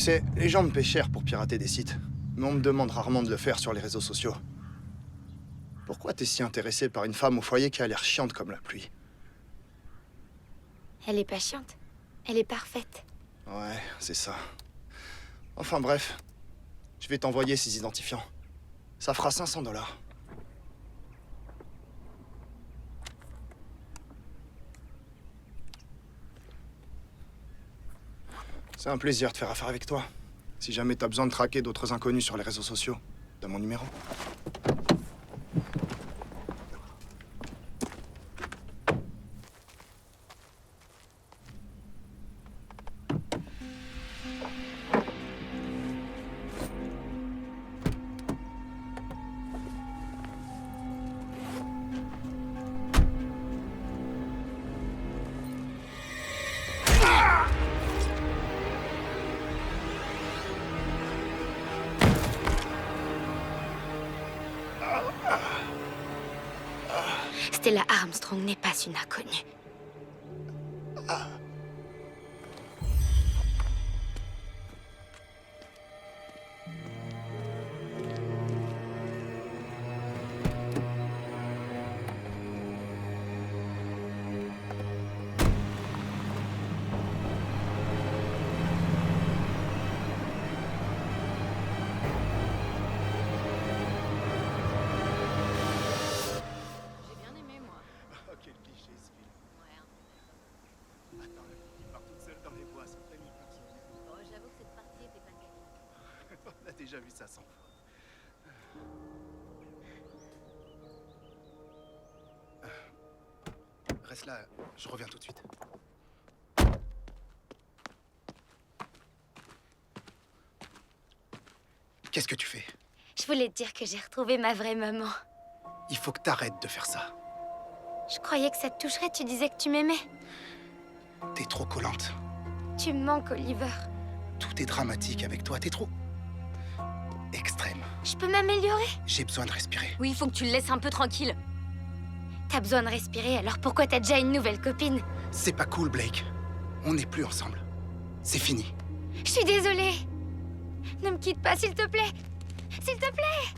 sais, les gens me paient cher pour pirater des sites, mais on me demande rarement de le faire sur les réseaux sociaux. Pourquoi t'es si intéressé par une femme au foyer qui a l'air chiante comme la pluie? Elle est pas chiante. Elle est parfaite. Ouais, c'est ça. Enfin bref, je vais t'envoyer ces identifiants. Ça fera 500 $. C'est un plaisir de faire affaire avec toi. Si jamais t'as besoin de traquer d'autres inconnus sur les réseaux sociaux, t'as mon numéro. Stella Armstrong n'est pas une inconnue. Déjà vu ça 100 fois. Reste là, je reviens tout de suite. Qu'est-ce que tu fais? Je voulais te dire que j'ai retrouvé ma vraie maman. Il faut que t'arrêtes de faire ça. Je croyais que ça te toucherait, tu disais que tu m'aimais. T'es trop collante. Tu me manques, Oliver. Tout est dramatique avec toi, t'es trop... extrême. Je peux m'améliorer? J'ai besoin de respirer. Oui, il faut que tu le laisses un peu tranquille. T'as besoin de respirer, alors pourquoi t'as déjà une nouvelle copine? C'est pas cool, Blake. On n'est plus ensemble. C'est fini. Je suis désolée. Ne me quitte pas, s'il te plaît. S'il te plaît.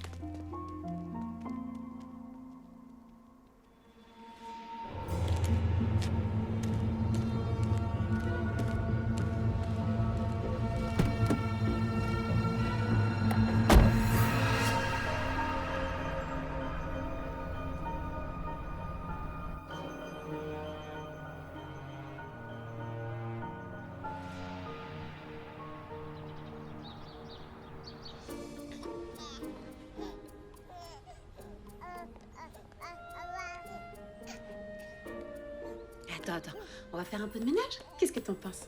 Attends, on va faire un peu de ménage? Qu'est-ce que t'en penses?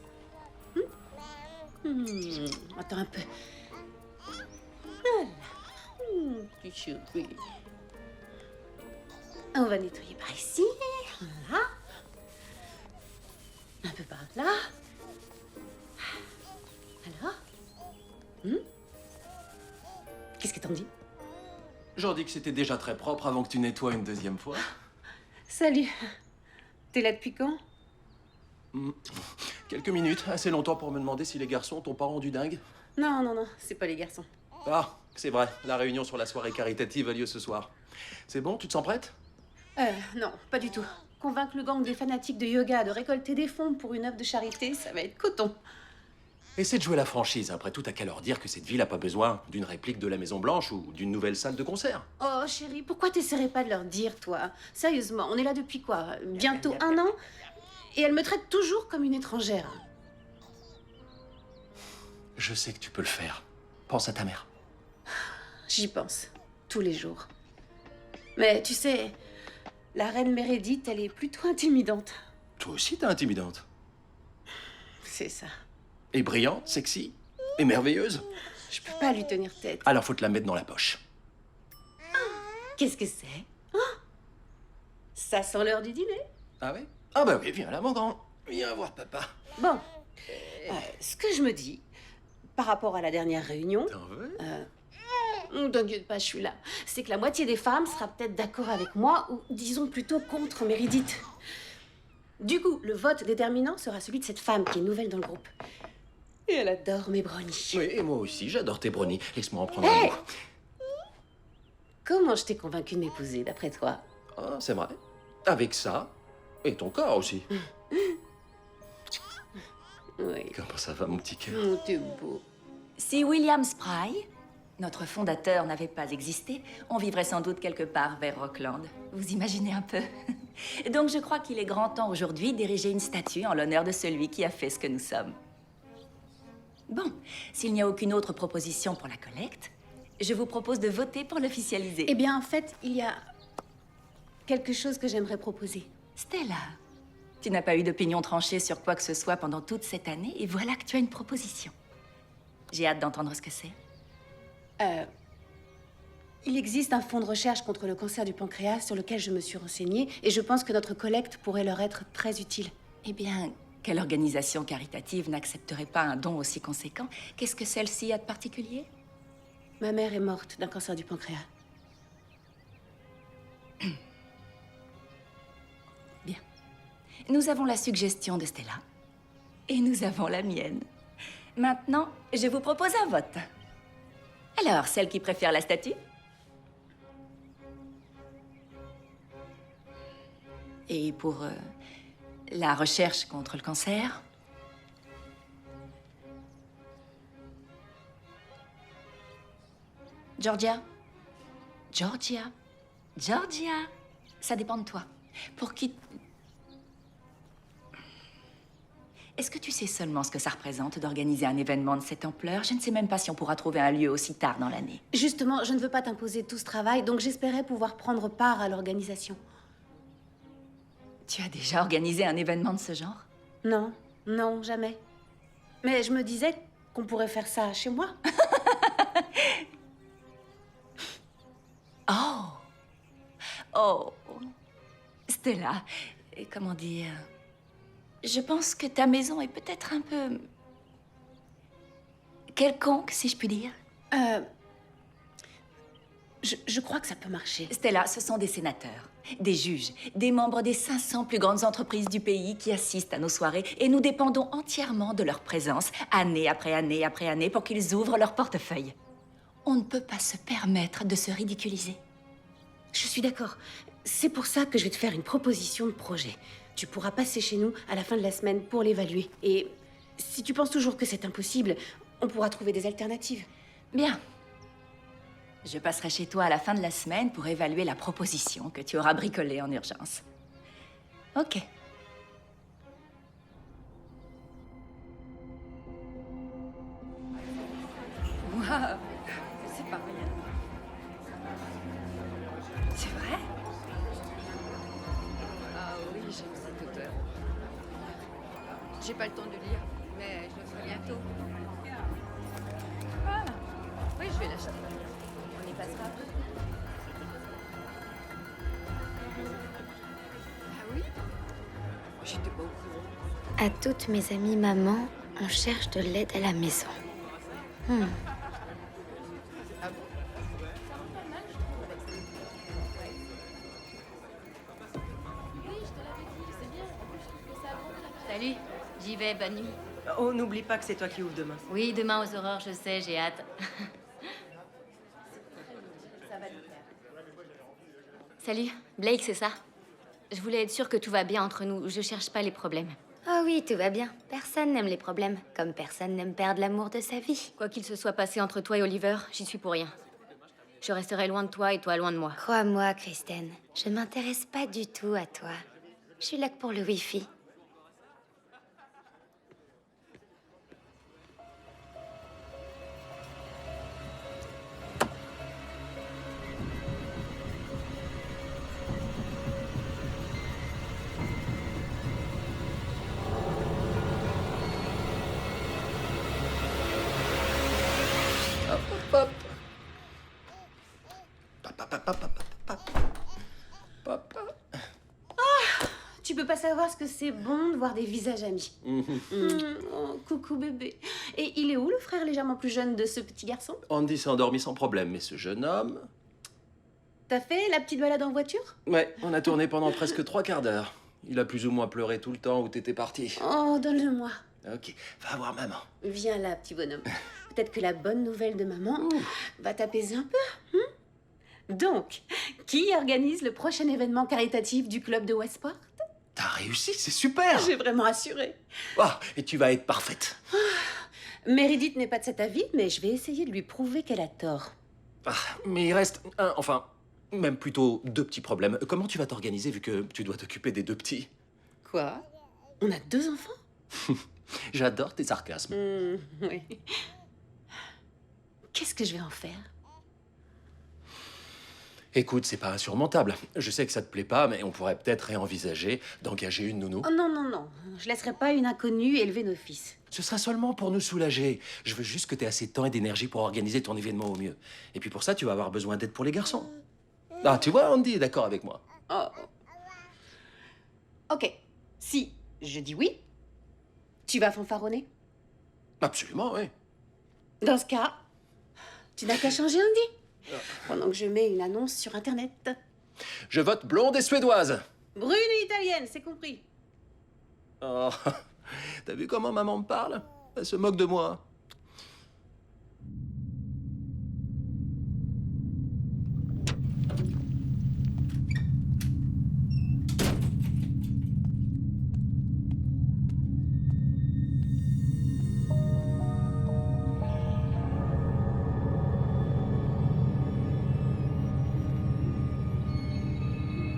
Attends un peu. Voilà. Petit chéri. On va nettoyer par ici. Voilà. Un peu par là. Alors? Qu'est-ce que t'en dis? J'en dis que c'était déjà très propre avant que tu nettoies une deuxième fois. Salut. T'es là depuis quand? Quelques minutes, assez longtemps pour me demander si les garçons t'ont pas rendu dingue. Non, c'est pas les garçons. Ah, c'est vrai, la réunion sur la soirée caritative a lieu ce soir. C'est bon, tu te sens prête? Non, pas du tout. Convaincre le gang des fanatiques de yoga de récolter des fonds pour une œuvre de charité, ça va être coton. Essaie de jouer la franchise. Après tout, à qu'à leur dire que cette ville a pas besoin d'une réplique de la Maison Blanche ou d'une nouvelle salle de concert. Oh chérie, pourquoi t'essaierais pas de leur dire, toi? Sérieusement, on est là depuis quoi? Bientôt 1 an? Et elle me traite toujours comme une étrangère. Je sais que tu peux le faire. Pense à ta mère. J'y pense, tous les jours. Mais tu sais, la reine Meredith, elle est plutôt intimidante. Toi aussi, t'es intimidante. C'est ça. Et brillante, sexy, et merveilleuse. Je peux pas lui tenir tête. Alors faut te la mettre dans la poche. Qu'est-ce que c'est? Oh, ça sent l'heure du dîner. Ah ouais? Ah bah oui, viens là, mon grand. Viens voir papa. Bon, ce que je me dis, par rapport à la dernière réunion... T'en veux? T'inquiète pas, je suis là. C'est que la moitié des femmes sera peut-être d'accord avec moi, ou disons plutôt contre Meredith. Du coup, le vote déterminant sera celui de cette femme qui est nouvelle dans le groupe. Et elle adore mes brownies. Oui, et moi aussi, j'adore tes brownies. Laisse-moi en prendre un bout. Comment je t'ai convaincu de m'épouser, d'après toi? Ah, c'est vrai. Avec ça, et ton corps aussi. Oui. Comment ça va, mon petit cœur? T'es beau. Si William Spry, notre fondateur, n'avait pas existé, on vivrait sans doute quelque part vers Rockland. Vous imaginez un peu? Donc je crois qu'il est grand temps aujourd'hui d'ériger une statue en l'honneur de celui qui a fait ce que nous sommes. Bon, s'il n'y a aucune autre proposition pour la collecte, je vous propose de voter pour l'officialiser. Eh bien, en fait, il y a quelque chose que j'aimerais proposer. Stella, tu n'as pas eu d'opinion tranchée sur quoi que ce soit pendant toute cette année, et voilà que tu as une proposition. J'ai hâte d'entendre ce que c'est. Il existe un fonds de recherche contre le cancer du pancréas sur lequel je me suis renseignée et je pense que notre collecte pourrait leur être très utile. Eh bien, quelle organisation caritative n'accepterait pas un don aussi conséquent? Qu'est-ce que celle-ci a de particulier? Ma mère est morte d'un cancer du pancréas. Bien. Nous avons la suggestion de Stella. Et nous avons la mienne. Maintenant, je vous propose un vote. Alors, celle qui préfère la statue? Et pour la recherche contre le cancer? Georgia? Georgia? Georgia? Ça dépend de toi. Pour qui... Est-ce que tu sais seulement ce que ça représente d'organiser un événement de cette ampleur? Je ne sais même pas si on pourra trouver un lieu aussi tard dans l'année. Justement, je ne veux pas t'imposer tout ce travail, donc j'espérais pouvoir prendre part à l'organisation. Tu as déjà organisé un événement de ce genre? Non, non, jamais. Mais je me disais qu'on pourrait faire ça chez moi. Oh! Oh! Stella, comment dire... Je pense que ta maison est peut-être un peu... quelconque, si je puis dire. Je crois que ça peut marcher. Stella, ce sont des sénateurs, des juges, des membres des 500 plus grandes entreprises du pays qui assistent à nos soirées et nous dépendons entièrement de leur présence, année après année après année, pour qu'ils ouvrent leur portefeuille. On ne peut pas se permettre de se ridiculiser. Je suis d'accord. C'est pour ça que je vais te faire une proposition de projet. Tu pourras passer chez nous à la fin de la semaine pour l'évaluer. Et si tu penses toujours que c'est impossible, on pourra trouver des alternatives. Bien. Je passerai chez toi à la fin de la semaine pour évaluer la proposition que tu auras bricolée en urgence. Ok. Waouh! C'est pas rien. C'est vrai? Ah oui, j'aime cette odeur. J'ai pas le temps de lire, mais je le ferai bientôt. Ah, oui, je vais l'acheter. On y passera. Ah oui? J'étais pas au courant. À toutes mes amies mamans, on cherche de l'aide à la maison. Salut, j'y vais, bonne nuit. Oh, n'oublie pas que c'est toi qui ouvres demain. Oui, demain aux aurores, je sais, j'ai hâte. Salut, Blake, c'est ça? Je voulais être sûre que tout va bien entre nous, je cherche pas les problèmes. Oh oui, tout va bien. Personne n'aime les problèmes, comme personne n'aime perdre l'amour de sa vie. Quoi qu'il se soit passé entre toi et Oliver, j'y suis pour rien. Je resterai loin de toi et toi loin de moi. Crois-moi, Kristen, je m'intéresse pas du tout à toi. Je suis là que pour le Wi-Fi. Tu peux pas savoir ce que c'est bon de voir des visages amis. Oh, coucou bébé. Et il est où le frère légèrement plus jeune de ce petit garçon? Andy s'est endormi sans problème, mais ce jeune homme... T'as fait la petite balade en voiture? Ouais, on a tourné pendant presque 3 quarts d'heure. Il a plus ou moins pleuré tout le temps où t'étais parti. Oh, donne-le-moi. Ok, va voir maman. Viens là, petit bonhomme. Peut-être que la bonne nouvelle de maman va t'apaiser un peu. Donc, qui organise le prochain événement caritatif du club de Westport? T'as réussi, c'est super. J'ai vraiment assuré. Ah, et tu vas être parfaite. Meredith n'est pas de cet avis, mais je vais essayer de lui prouver qu'elle a tort. Ah, mais il reste même plutôt 2 petits problèmes. Comment tu vas t'organiser vu que tu dois t'occuper des 2 petits? Quoi? On a 2 enfants? J'adore tes sarcasmes. Oui. Qu'est-ce que je vais en faire? Écoute, c'est pas insurmontable. Je sais que ça te plaît pas, mais on pourrait peut-être réenvisager d'engager une nounou. Oh non, non, non. Je laisserai pas une inconnue élever nos fils. Ce sera seulement pour nous soulager. Je veux juste que tu aies assez de temps et d'énergie pour organiser ton événement au mieux. Et puis pour ça, tu vas avoir besoin d'aide pour les garçons. Ah, tu vois, Andy est d'accord avec moi. Oh. Ok. Si je dis oui, tu vas fanfaronner? Absolument, oui. Dans ce cas, tu n'as qu'à changer Andy. Pendant que je mets une annonce sur Internet. Je vote blonde et suédoise. Brune et italienne, c'est compris. Oh, t'as vu comment maman me parle? Elle se moque de moi.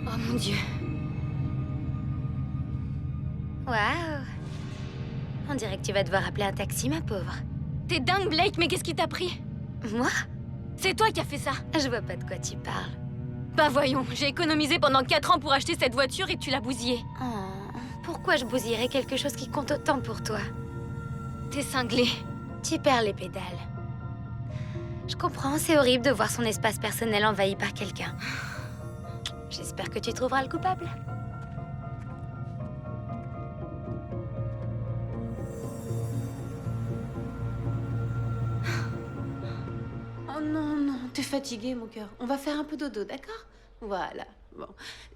Oh mon Dieu. Waouh. On dirait que tu vas devoir appeler un taxi, ma pauvre. T'es dingue, Blake, mais qu'est-ce qui t'a pris? Moi? C'est toi qui as fait ça. Je vois pas de quoi tu parles. Bah voyons, j'ai économisé pendant 4 ans pour acheter cette voiture et tu l'as bousillée. Oh, pourquoi je bousillerais quelque chose qui compte autant pour toi? T'es cinglé. Tu perds les pédales. Je comprends, c'est horrible de voir son espace personnel envahi par quelqu'un. J'espère que tu trouveras le coupable. Oh non, non, t'es fatigué, mon cœur. On va faire un peu dodo, d'accord? Voilà. Bon,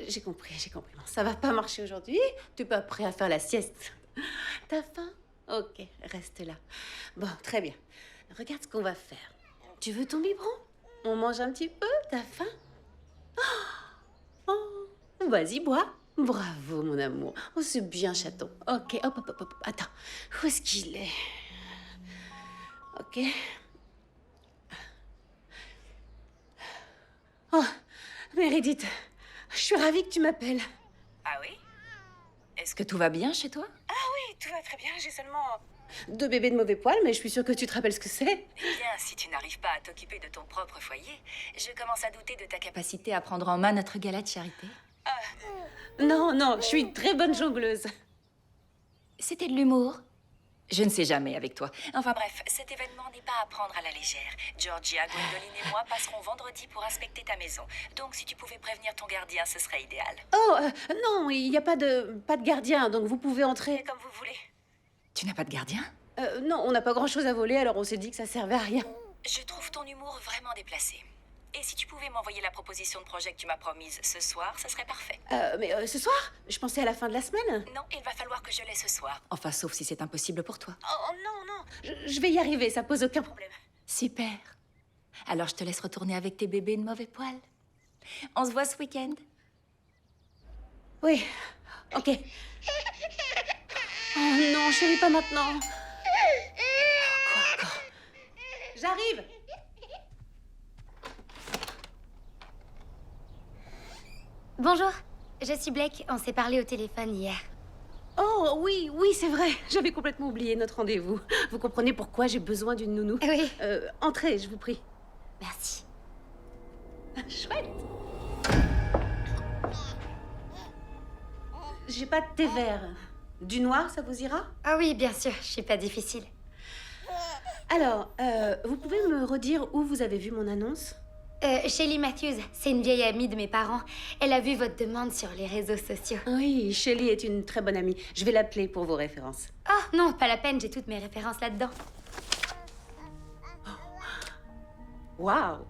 j'ai compris, j'ai compris. Bon, ça va pas marcher aujourd'hui. T'es pas prêt à faire la sieste. T'as faim? Ok, reste là. Bon, très bien. Regarde ce qu'on va faire. Tu veux ton biberon? On mange un petit peu? T'as faim? Oh, vas-y, bois. Bravo, mon amour. Oh, c'est bien, chaton. Ok, hop, hop, hop, hop. Attends, où est-ce qu'il est? Ok. Oh, Meredith, je suis ravie que tu m'appelles. Ah oui? Est-ce que tout va bien chez toi? Oui, tout va très bien, j'ai seulement 2 bébés de mauvais poil, mais je suis sûre que tu te rappelles ce que c'est. Eh bien, si tu n'arrives pas à t'occuper de ton propre foyer, je commence à douter de ta capacité à prendre en main notre gala de charité. Non, non, je suis une très bonne jongleuse. C'était de l'humour. Je ne sais jamais avec toi. Enfin bref, cet événement n'est pas à prendre à la légère. Georgia, Gwendoline et moi passerons vendredi pour inspecter ta maison. Donc si tu pouvais prévenir ton gardien, ce serait idéal. Oh, non, il n'y a pas de gardien, donc vous pouvez entrer. Comme vous voulez. Tu n'as pas de gardien? Non, on n'a pas grand-chose à voler, alors on s'est dit que ça servait à rien. Je trouve ton humour vraiment déplacé. Et si tu pouvais m'envoyer la proposition de projet que tu m'as promise ce soir, ça serait parfait. Mais ce soir? Je pensais à la fin de la semaine. Non, il va falloir que je l'ai ce soir. Enfin, sauf si c'est impossible pour toi. Oh, non, non, je vais y arriver, ça pose aucun problème. Super. Alors je te laisse retourner avec tes bébés de mauvais poil. On se voit ce week-end. Oui, ok. Oh non, chérie, pas maintenant. Quoi encore? J'arrive. Bonjour, je suis Blake. On s'est parlé au téléphone hier. Oh oui, oui, c'est vrai. J'avais complètement oublié notre rendez-vous. Vous comprenez pourquoi j'ai besoin d'une nounou? Oui. Entrez, je vous prie. Merci. Chouette. J'ai pas de thé vert. Du noir, ça vous ira? Ah oui, bien sûr, je suis pas difficile. Alors, vous pouvez me redire où vous avez vu mon annonce? Shelly Matthews, c'est une vieille amie de mes parents. Elle a vu votre demande sur les réseaux sociaux. Oui, Shelly est une très bonne amie. Je vais l'appeler pour vos références. Ah non, pas la peine, j'ai toutes mes références là-dedans. Waouh!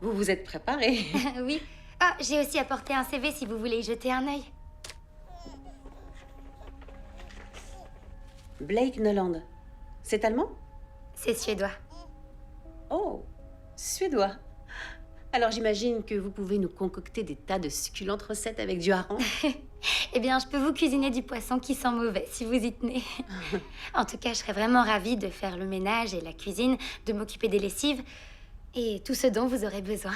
Vous vous êtes préparée. Oui. Ah, j'ai aussi apporté un CV si vous voulez y jeter un œil. Blake Noland. C'est allemand? C'est suédois. Oh, suédois. Alors j'imagine que vous pouvez nous concocter des tas de succulentes recettes avec du hareng. Eh bien, je peux vous cuisiner du poisson qui sent mauvais, si vous y tenez. En tout cas, je serais vraiment ravie de faire le ménage et la cuisine, de m'occuper des lessives, et tout ce dont vous aurez besoin.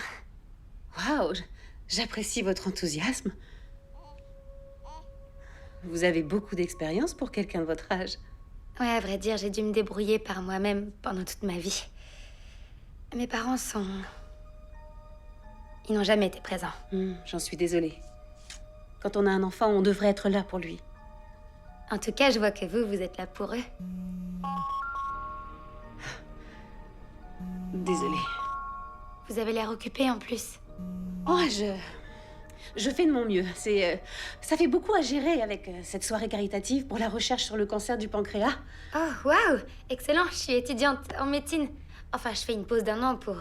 Waouh, j'apprécie votre enthousiasme. Vous avez beaucoup d'expérience pour quelqu'un de votre âge. Ouais, à vrai dire, j'ai dû me débrouiller par moi-même pendant toute ma vie. Mes parents sont... Ils n'ont jamais été présents. J'en suis désolée. Quand on a un enfant, on devrait être là pour lui. En tout cas, je vois que vous êtes là pour eux. Désolée. Vous avez l'air occupé en plus. Oh, je fais de mon mieux. Ça fait beaucoup à gérer avec cette soirée caritative pour la recherche sur le cancer du pancréas. Oh, waouh! Excellent, je suis étudiante en médecine. Enfin, je fais une pause d'1 an pour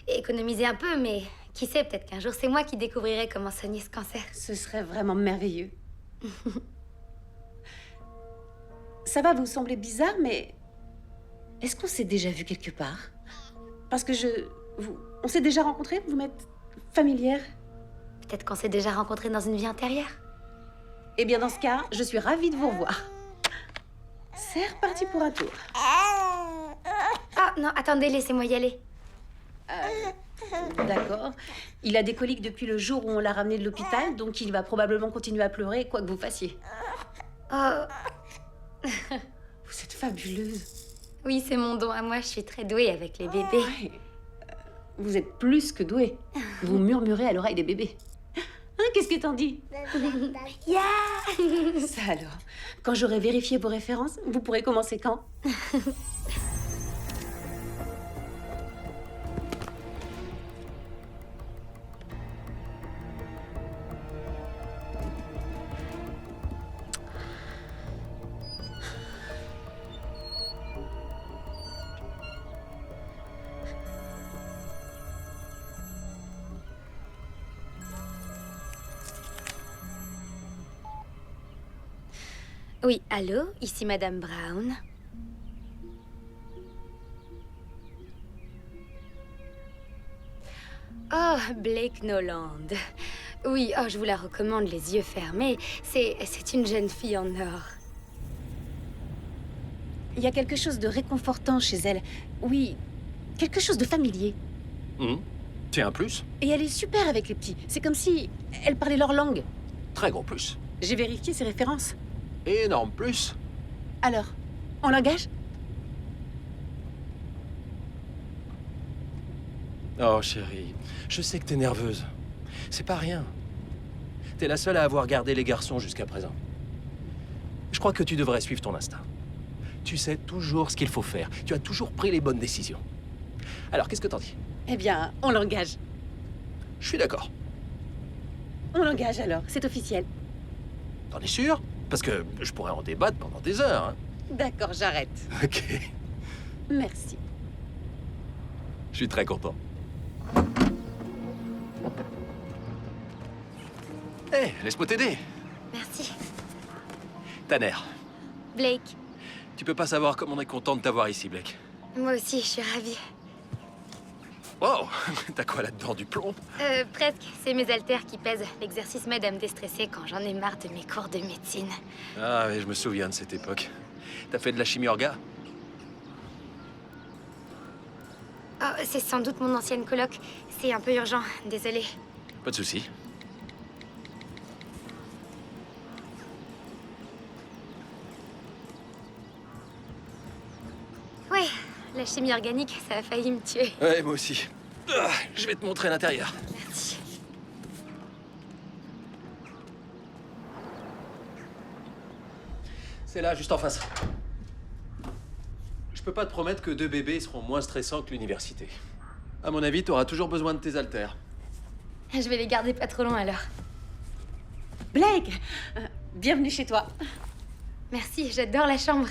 économiser un peu, mais qui sait, peut-être qu'un jour c'est moi qui découvrirai comment soigner ce cancer. Ce serait vraiment merveilleux. Ça va vous sembler bizarre, mais est-ce qu'on s'est déjà vu quelque part? Parce que on s'est déjà rencontrés? Vous m'êtes familière? Peut-être qu'on s'est déjà rencontrés dans une vie antérieure. Eh bien, dans ce cas, je suis ravie de vous revoir. C'est reparti pour un tour. Ah non, attendez, laissez-moi y aller. D'accord. Il a des coliques depuis le jour où on l'a ramené de l'hôpital, donc il va probablement continuer à pleurer, quoi que vous fassiez. Oh, Vous êtes fabuleuse. oui, c'est mon don à moi, je suis très douée avec les bébés. Ouais. Vous êtes plus que douée. Vous murmurez à l'oreille des bébés. Hein, qu'est-ce que t'en dis? Ça alors. Quand j'aurai vérifié vos références, vous pourrez commencer quand? Oui, allô, ici Madame Brown. Oh, Blake Noland. Oui, oh, je vous la recommande les yeux fermés. C'est une jeune fille en or. Il y a quelque chose de réconfortant chez elle. Oui, quelque chose de familier. C'est un plus. Et elle est super avec les petits. C'est comme si elle parlait leur langue. Très gros plus. J'ai vérifié ses références. Énorme plus. Alors, on l'engage? Oh chérie, je sais que t'es nerveuse. C'est pas rien. T'es la seule à avoir gardé les garçons jusqu'à présent. Je crois que tu devrais suivre ton instinct. Tu sais toujours ce qu'il faut faire. Tu as toujours pris les bonnes décisions. Alors, qu'est-ce que t'en dis? Eh bien, on l'engage. Je suis d'accord. On l'engage alors, c'est officiel. T'en es sûr? Parce que je pourrais en débattre pendant des heures. Hein. D'accord, j'arrête. Ok. Merci. Je suis très content. Hé, laisse-moi t'aider. Merci. Tanner, Blake, tu peux pas savoir comme on est content de t'avoir ici, Blake. moi aussi, je suis ravie. Wow, t'as quoi là-dedans, du plomb? Presque. C'est mes haltères qui pèsent. L'exercice m'aide à me déstresser quand j'en ai marre de mes cours de médecine. Ah oui, je me souviens de cette époque. T'as fait de la chimie orga? Oh, c'est sans doute mon ancienne coloc. C'est un peu urgent, désolée. Pas de souci. Ouais, la chimie organique, ça a failli me tuer. Ouais, moi aussi. Ah, je vais te montrer l'intérieur. Merci. C'est là, juste en face. Je peux pas te promettre que 2 bébés seront moins stressants que l'université. À mon avis, t'auras toujours besoin de tes haltères. Je vais les garder pas trop loin alors. Blake, bienvenue chez toi. Merci, j'adore la chambre.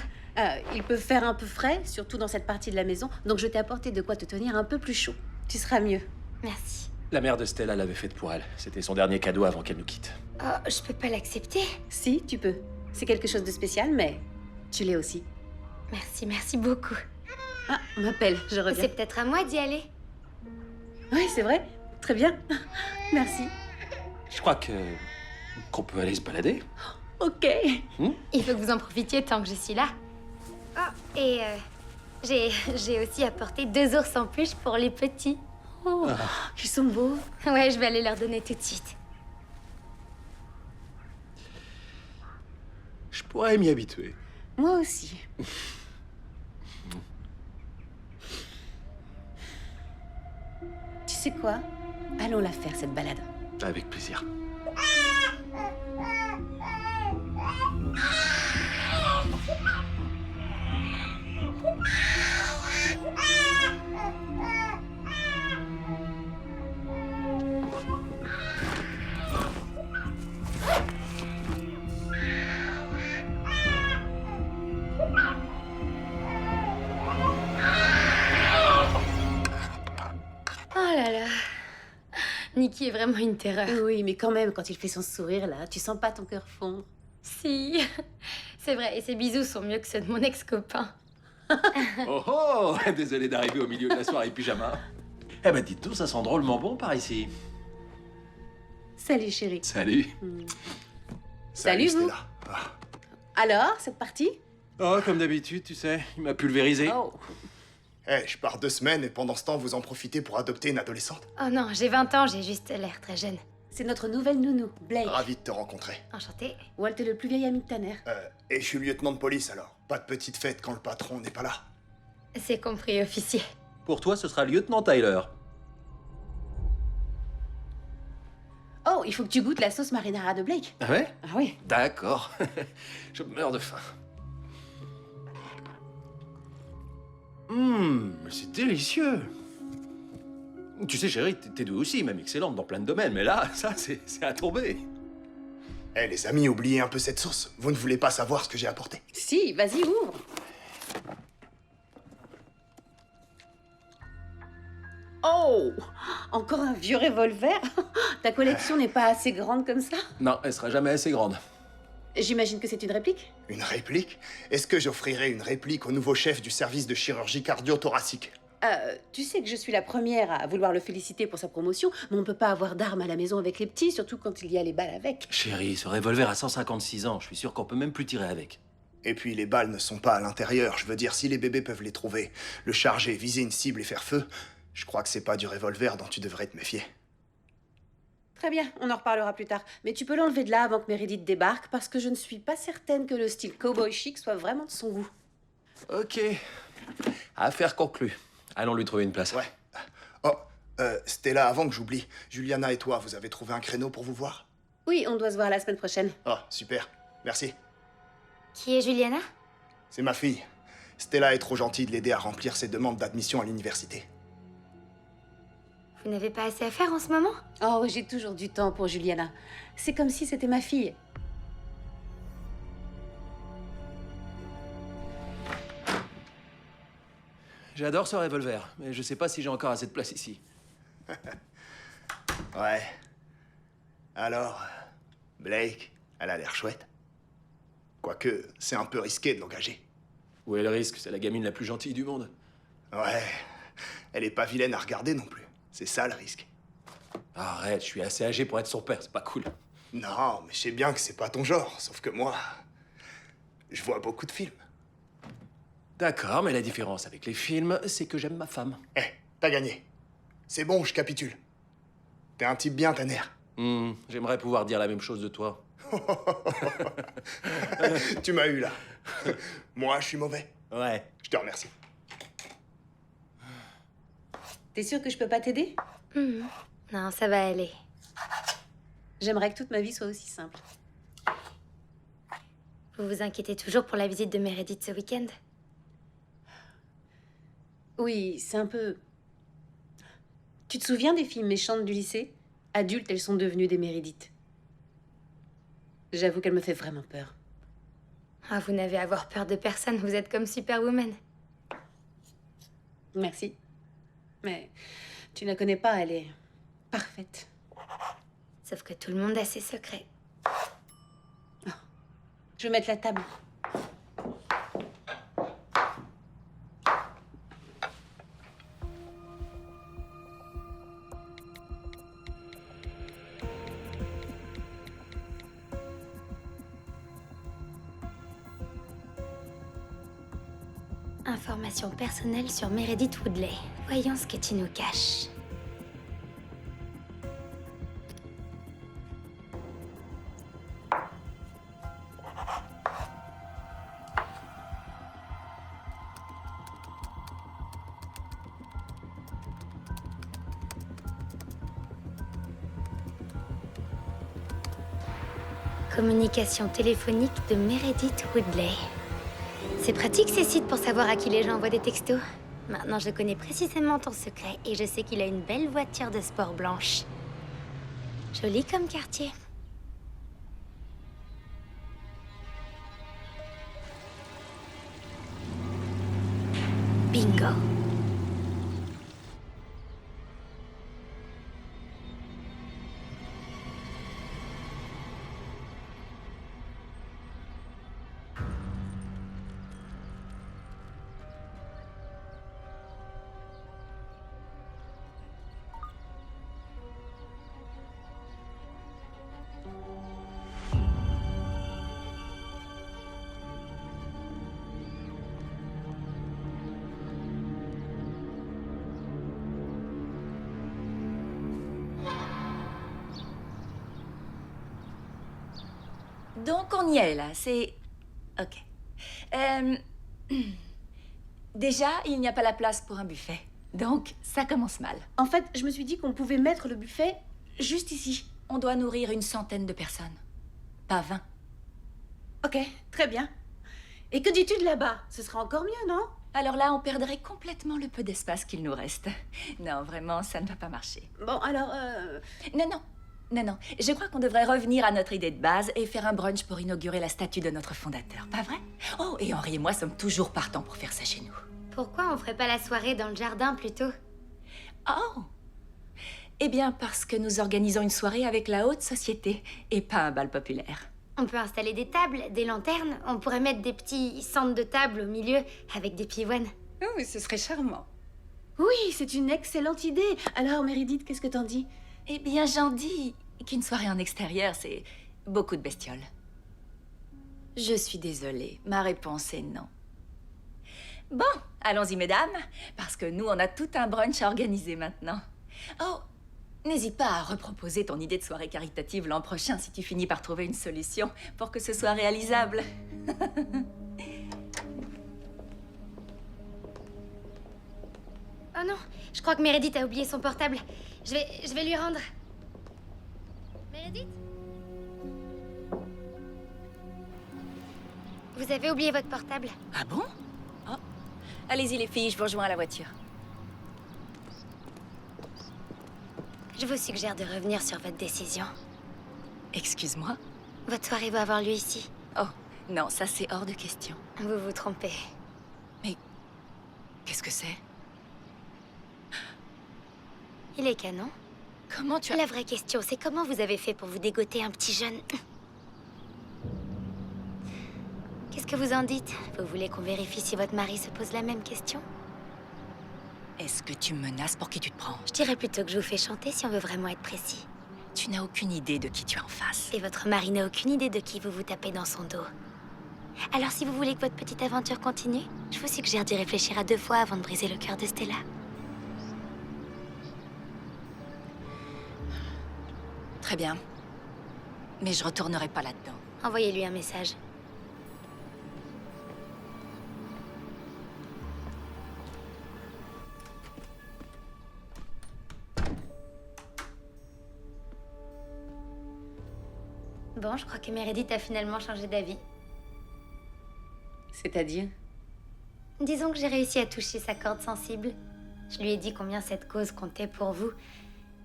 Il peut faire un peu frais, surtout dans cette partie de la maison, donc je t'ai apporté de quoi te tenir un peu plus chaud. Tu seras mieux. Merci. La mère de Stella l'avait faite pour elle. C'était son dernier cadeau avant qu'elle nous quitte. Oh, je peux pas l'accepter. Si, tu peux. C'est quelque chose de spécial, mais Tu l'es aussi. Merci, merci beaucoup. Ah, on m'appelle, je reviens. C'est peut-être à moi d'y aller. Oui, c'est vrai. Très bien. Merci. Je crois qu'on peut aller se balader. Ok. Il faut que vous en profitiez tant que je suis là. Ah, et j'ai aussi apporté 2 ours en peluche pour les petits. Oh, ils sont beaux. Ouais, je vais aller leur donner tout de suite. Je pourrais m'y habituer. Moi aussi. Tu sais quoi? Allons la faire, cette balade. Avec plaisir. Oh là là. Nikki est vraiment une terreur. Oui, mais quand même, quand il fait son sourire, là, tu sens pas ton cœur fondre. Si. C'est vrai, et ses bisous sont mieux que ceux de mon ex-copain. Oh oh. Désolé d'arriver au milieu de la soirée pyjama. Eh ben dites tout, ça sent drôlement bon par ici. Salut, chérie. Salut. Salut, vous. Stella. Ah. Alors, cette partie? Oh, comme d'habitude, tu sais, il m'a pulvérisé. Oh. Eh, je pars 2 semaines et pendant ce temps, vous en profitez pour adopter une adolescente. Oh non, j'ai 20 ans, j'ai juste l'air très jeune. C'est notre nouvelle nounou, Blake. Ravi de te rencontrer. Enchantée. Walt est le plus vieil ami de ta mère. Et je suis lieutenant de police alors. Pas de petite fête quand le patron n'est pas là. C'est compris, officier. Pour toi, ce sera lieutenant Tyler. Oh, il faut que tu goûtes la sauce marinara de Blake. Ah ouais? Ah oui. D'accord. Je meurs de faim. Mais c'est délicieux. Tu sais, chérie, t'es douée aussi, même excellente dans plein de domaines, mais là, ça, c'est à tomber. Eh, les amis, oubliez un peu cette sauce. Vous ne voulez pas savoir ce que j'ai apporté. Si, vas-y, ouvre. Oh, encore un vieux revolver. Ta collection n'est pas assez grande comme ça? Non, elle sera jamais assez grande. J'imagine que c'est une réplique? Une réplique? Est-ce que j'offrirai une réplique au nouveau chef du service de chirurgie cardio-thoracique? Tu sais que je suis la première à vouloir le féliciter pour sa promotion, mais on peut pas avoir d'armes à la maison avec les petits, surtout quand il y a les balles avec. Chérie, ce revolver a 156 ans, je suis sûr qu'on peut même plus tirer avec. Et puis les balles ne sont pas à l'intérieur. Je veux dire, si les bébés peuvent les trouver, le charger, viser une cible et faire feu, je crois que c'est pas du revolver dont tu devrais te méfier. Très bien, on en reparlera plus tard. Mais tu peux l'enlever de là avant que Meredith débarque, parce que je ne suis pas certaine que le style cowboy chic soit vraiment de son goût. Ok. Affaire conclue. Allons lui trouver une place. Ouais. Oh, Stella, avant que j'oublie, Juliana et toi, vous avez trouvé un créneau pour vous voir? Oui, on doit se voir la semaine prochaine. Oh, super. Merci. Qui est Juliana? C'est ma fille. Stella est trop gentille de l'aider à remplir ses demandes d'admission à l'université. Vous n'avez pas assez à faire en ce moment? Oh, j'ai toujours du temps pour Juliana. C'est comme si c'était ma fille. J'adore ce revolver, mais je sais pas si j'ai encore assez de place ici. Ouais. Alors, Blake, elle a l'air chouette. Quoique, c'est un peu risqué de l'engager. Où est le risque? C'est la gamine la plus gentille du monde. Ouais. Elle est pas vilaine à regarder non plus. C'est ça le risque. Arrête, je suis assez âgé pour être son père, c'est pas cool. Non, mais je sais bien que c'est pas ton genre. Sauf que moi, je vois beaucoup de films. D'accord, mais la différence avec les films, c'est que j'aime ma femme. Eh, t'as gagné. C'est bon, je capitule. T'es un type bien, Tanner. J'aimerais pouvoir dire la même chose de toi. Tu m'as eu là. Moi, je suis mauvais. Ouais. Je te remercie. T'es sûre que je peux pas t'aider? Non, ça va aller. J'aimerais que toute ma vie soit aussi simple. Vous vous inquiétez toujours pour la visite de Meredith ce week-end? Oui, c'est un peu... Tu te souviens des filles méchantes du lycée? Adultes, elles sont devenues des Meredith. J'avoue qu'elle me fait vraiment peur. Ah, vous n'avez à avoir peur de personne, vous êtes comme Superwoman. Merci. Mais tu ne la connais pas, elle est parfaite. Sauf que tout le monde a ses secrets. Je vais mettre la table. Informations personnelles sur Meredith Woodley. Voyons ce que tu nous caches. Communication téléphonique de Meredith Woodley. C'est pratique ces sites pour savoir à qui les gens envoient des textos. Maintenant, je connais précisément ton secret et je sais qu'il a une belle voiture de sport blanche. Joli comme quartier. Bingo. Donc on y est là, c'est... Ok. Déjà, il n'y a pas la place pour un buffet. Donc, ça commence mal. En fait, je me suis dit qu'on pouvait mettre le buffet juste ici. On doit nourrir une centaine de personnes. Pas 20. Ok, très bien. Et que dis-tu de là-bas? Ce sera encore mieux, non? Alors là, on perdrait complètement le peu d'espace qu'il nous reste. Non, vraiment, ça ne va pas marcher. Bon, alors, Non. Je crois qu'on devrait revenir à notre idée de base et faire un brunch pour inaugurer la statue de notre fondateur, pas vrai? Oh, et Henri et moi sommes toujours partants pour faire ça chez nous. Pourquoi on ferait pas la soirée dans le jardin plutôt? Oh! Eh bien, parce que nous organisons une soirée avec la haute société et pas un bal populaire. On peut installer des tables, des lanternes. On pourrait mettre des petits centres de table au milieu avec des pivoines. Oh, ce serait charmant. oui, c'est une excellente idée. Alors, Meredith, qu'est-ce que t'en dis? Eh bien, j'en dis qu'une soirée en extérieur, c'est beaucoup de bestioles. Je suis désolée, ma réponse est non. Bon, allons-y, mesdames, parce que nous, on a tout un brunch à organiser maintenant. Oh, n'hésite pas à reproposer ton idée de soirée caritative l'an prochain si tu finis par trouver une solution pour que ce soit réalisable. Oh non, je crois que Meredith a oublié son portable. Je vais lui rendre. Meredith? Vous avez oublié votre portable. Ah bon? Oh. Allez-y, les filles, je vous rejoins à la voiture. Je vous suggère de revenir sur votre décision. Excuse-moi? Votre soirée va avoir lieu ici. Oh, non, ça c'est hors de question. Vous vous trompez. Qu'est-ce que c'est? Il est canon. Comment tu as... La vraie question, c'est comment vous avez fait pour vous dégoter un petit jeune? Qu'est-ce que vous en dites? Vous voulez qu'on vérifie si votre mari se pose la même question? Est-ce que tu me menaces? Pour qui tu te prends? Je dirais plutôt que je vous fais chanter si on veut vraiment être précis. Tu n'as aucune idée de qui tu es en face. Et votre mari n'a aucune idée de qui vous vous tapez dans son dos. Alors si vous voulez que votre petite aventure continue, je vous suggère d'y réfléchir à 2 fois avant de briser le cœur de Stella. Très bien. Mais je retournerai pas là-dedans. Envoyez-lui un message. Bon, je crois que Meredith a finalement changé d'avis. C'est-à-dire? Disons que j'ai réussi à toucher sa corde sensible. Je lui ai dit combien cette cause comptait pour vous.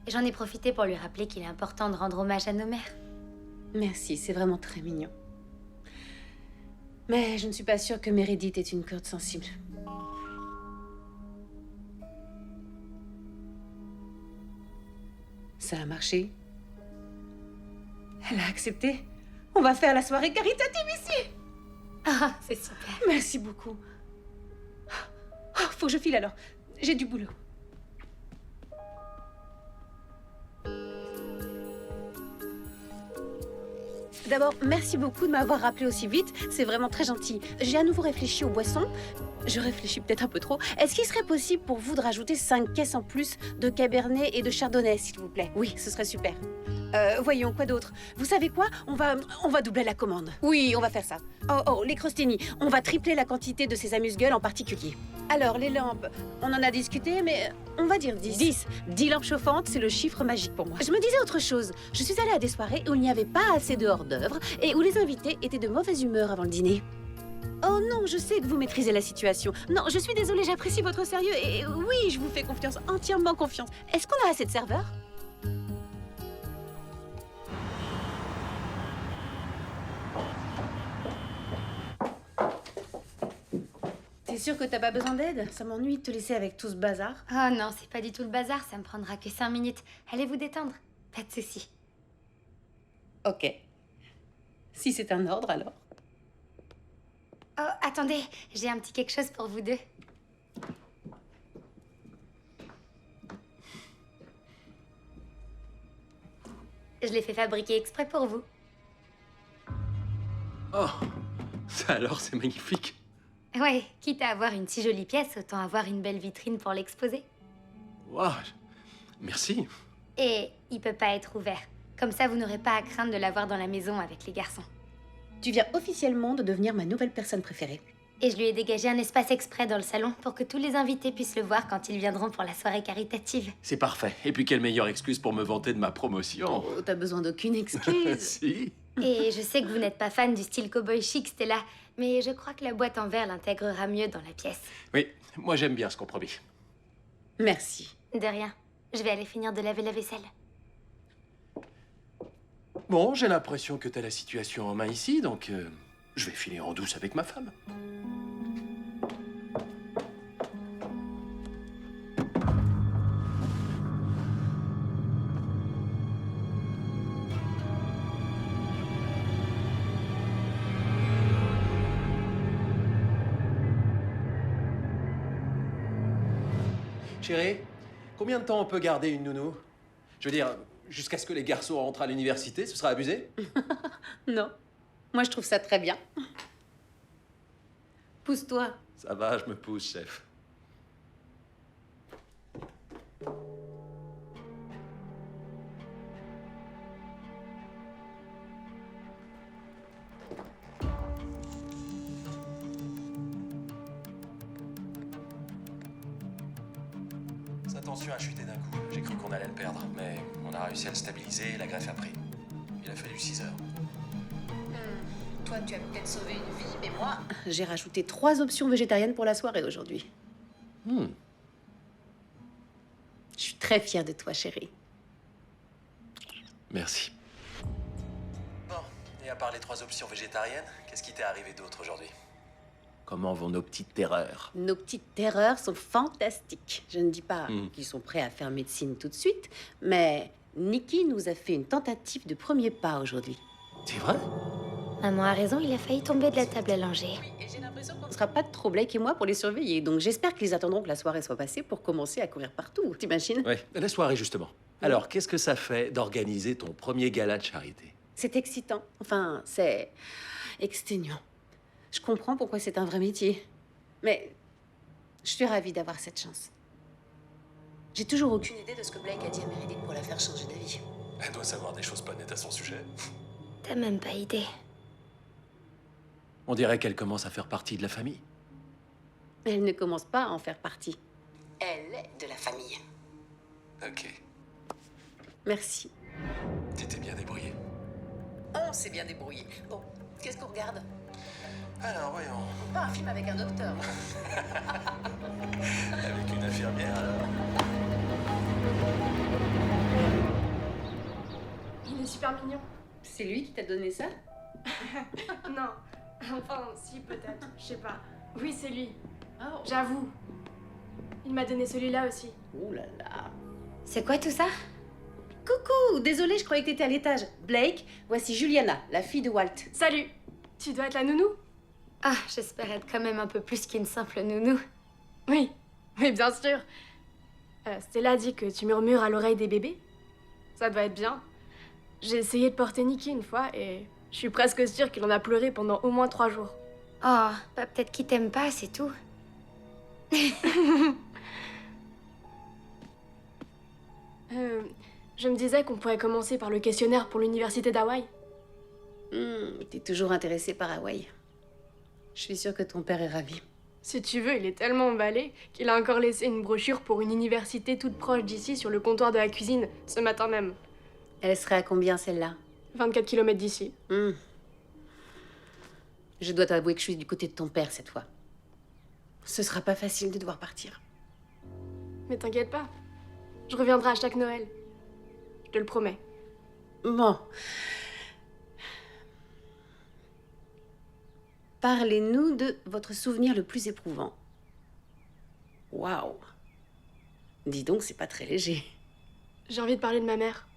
Et j'en ai profité pour lui rappeler qu'il est important de rendre hommage à nos mères. Merci, c'est vraiment très mignon. Mais je ne suis pas sûre que Meredith est une corde sensible. Ça a marché? Elle a accepté? On va faire la soirée caritative ici! Ah, c'est super. Merci beaucoup. Oh, faut que je file alors. J'ai du boulot. D'abord, merci beaucoup de m'avoir rappelé aussi vite. C'est vraiment très gentil. J'ai à nouveau réfléchi aux boissons. Je réfléchis peut-être un peu trop. Est-ce qu'il serait possible pour vous de rajouter 5 caisses en plus de Cabernet et de Chardonnay, s'il vous plaît? Oui, ce serait super. Voyons, quoi d'autre? Vous savez quoi? On va doubler la commande. Oui, on va faire ça. Oh, les crostini. On va tripler la quantité de ces amuse-gueules en particulier. Alors, les lampes, on en a discuté, mais on va dire 10. 10 lampes chauffantes, c'est le chiffre magique pour moi. Je me disais autre chose. Je suis allée à des soirées où il n'y avait pas assez de hors-d'œuvre et où les invités étaient de mauvaise humeur avant le dîner. Oh non, je sais que vous maîtrisez la situation. Non, je suis désolée, j'apprécie votre sérieux et oui, je vous fais confiance, entièrement confiance. Est-ce qu'on a assez de serveurs? T'es sûre que t'as pas besoin d'aide? Ça m'ennuie de te laisser avec tout ce bazar. Oh non, c'est pas du tout le bazar, ça me prendra que 5 minutes. Allez vous détendre, pas de soucis. Ok. Si c'est un ordre, alors. Oh, attendez, j'ai un petit quelque chose pour vous deux. Je l'ai fait fabriquer exprès pour vous. Oh, ça alors, c'est magnifique. Ouais, quitte à avoir une si jolie pièce, autant avoir une belle vitrine pour l'exposer. Waouh, merci. Et il peut pas être ouvert. Comme ça, vous n'aurez pas à craindre de l'avoir dans la maison avec les garçons. Tu viens officiellement de devenir ma nouvelle personne préférée. Et je lui ai dégagé un espace exprès dans le salon pour que tous les invités puissent le voir quand ils viendront pour la soirée caritative. C'est parfait. Et puis quelle meilleure excuse pour me vanter de ma promotion. Oh, t'as besoin d'aucune excuse. Si. Et je sais que vous n'êtes pas fan du style cowboy chic, Stella, mais je crois que la boîte en verre l'intégrera mieux dans la pièce. Oui, moi j'aime bien ce compromis. Merci. De rien. Je vais aller finir de laver la vaisselle. Bon, j'ai l'impression que t'as la situation en main ici, donc je vais filer en douce avec ma femme. Chérie, combien de temps on peut garder une nounou? Je veux dire, jusqu'à ce que les garçons rentrent à l'université, ce sera abusé? Non. Moi, je trouve ça très bien. Pousse-toi. Ça va, je me pousse, chef. Sa tension a chuté d'un coup. J'ai cru qu'on allait le perdre, mais on a réussi à le stabiliser et la greffe a pris. Il a fallu 6 heures. Toi, tu as peut-être sauvé une vie, mais moi... J'ai rajouté 3 options végétariennes pour la soirée aujourd'hui. Je suis très fière de toi, chérie. Merci. Bon, et à part les 3 options végétariennes, qu'est-ce qui t'est arrivé d'autre aujourd'hui? Comment vont nos petites terreurs? Nos petites terreurs sont fantastiques. Je ne dis pas qu'ils sont prêts à faire médecine tout de suite, mais Nikki nous a fait une tentative de premier pas aujourd'hui. C'est vrai? Maman a raison, il a failli tomber de la table à langer. Oui, et j'ai l'impression qu'on ne sera pas de trop Blake et moi pour les surveiller, donc j'espère qu'ils attendront que la soirée soit passée pour commencer à courir partout, t'imagines? Ouais, la soirée justement. Alors, qu'est-ce que ça fait d'organiser ton premier gala de charité? C'est excitant. Enfin, c'est exténuant. Je comprends pourquoi c'est un vrai métier. Mais je suis ravie d'avoir cette chance. J'ai toujours aucune idée de ce que Blake a dit à Meredith pour la faire changer d'avis. Elle doit savoir des choses pas nettes à son sujet. T'as même pas idée. On dirait qu'elle commence à faire partie de la famille. Elle ne commence pas à en faire partie. Elle est de la famille. Ok. Merci. Tu t'es bien débrouillé. On s'est bien débrouillé. Bon, qu'est-ce qu'on regarde? Alors, voyons. Pas un film avec un docteur. Avec une infirmière, alors. Il est super mignon. C'est lui qui t'a donné ça? Non. Enfin, si, peut-être. Je sais pas. Oui, c'est lui. Oh. J'avoue. Il m'a donné celui-là aussi. Ouh là là. C'est quoi tout ça? Coucou, désolée, je croyais que t'étais à l'étage. Blake, voici Juliana, la fille de Walt. Salut. Tu dois être la nounou? Ah, j'espère être quand même un peu plus qu'une simple nounou. Oui. Oui, bien sûr. Stella dit que tu murmures à l'oreille des bébés. Ça doit être bien. J'ai essayé de porter Nikki une fois et Je suis presque sûre qu'il en a pleuré pendant au moins 3 jours. Oh, bah peut-être qu'il t'aime pas, c'est tout. Je me disais qu'on pourrait commencer par le questionnaire pour l'université d'Hawaï. T'es toujours intéressé par Hawaï. Je suis sûre que ton père est ravi. Si tu veux, il est tellement emballé qu'il a encore laissé une brochure pour une université toute proche d'ici sur le comptoir de la cuisine, ce matin même. Elle serait à combien, celle-là? 24 km d'ici. Je dois t'avouer que je suis du côté de ton père cette fois. Ce sera pas facile de devoir partir. Mais t'inquiète pas, je reviendrai à chaque Noël. Je te le promets. Bon. Parlez-nous de votre souvenir le plus éprouvant. Waouh. Dis donc, c'est pas très léger. J'ai envie de parler de ma mère.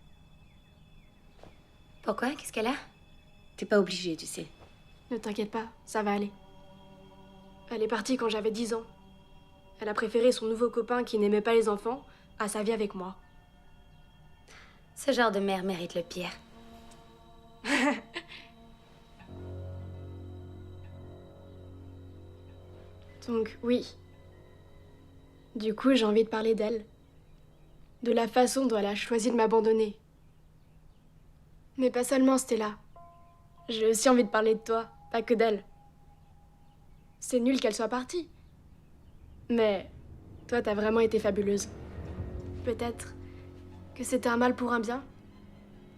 Pourquoi? Qu'est-ce qu'elle a? T'es pas obligé, tu sais. Ne t'inquiète pas, ça va aller. Elle est partie quand j'avais 10 ans. Elle a préféré son nouveau copain qui n'aimait pas les enfants à sa vie avec moi. Ce genre de mère mérite le pire. Donc oui. Du coup, j'ai envie de parler d'elle. De la façon dont elle a choisi de m'abandonner. Mais pas seulement Stella. J'ai aussi envie de parler de toi, pas que d'elle. C'est nul qu'elle soit partie. Mais toi, t'as vraiment été fabuleuse. Peut-être que c'était un mal pour un bien.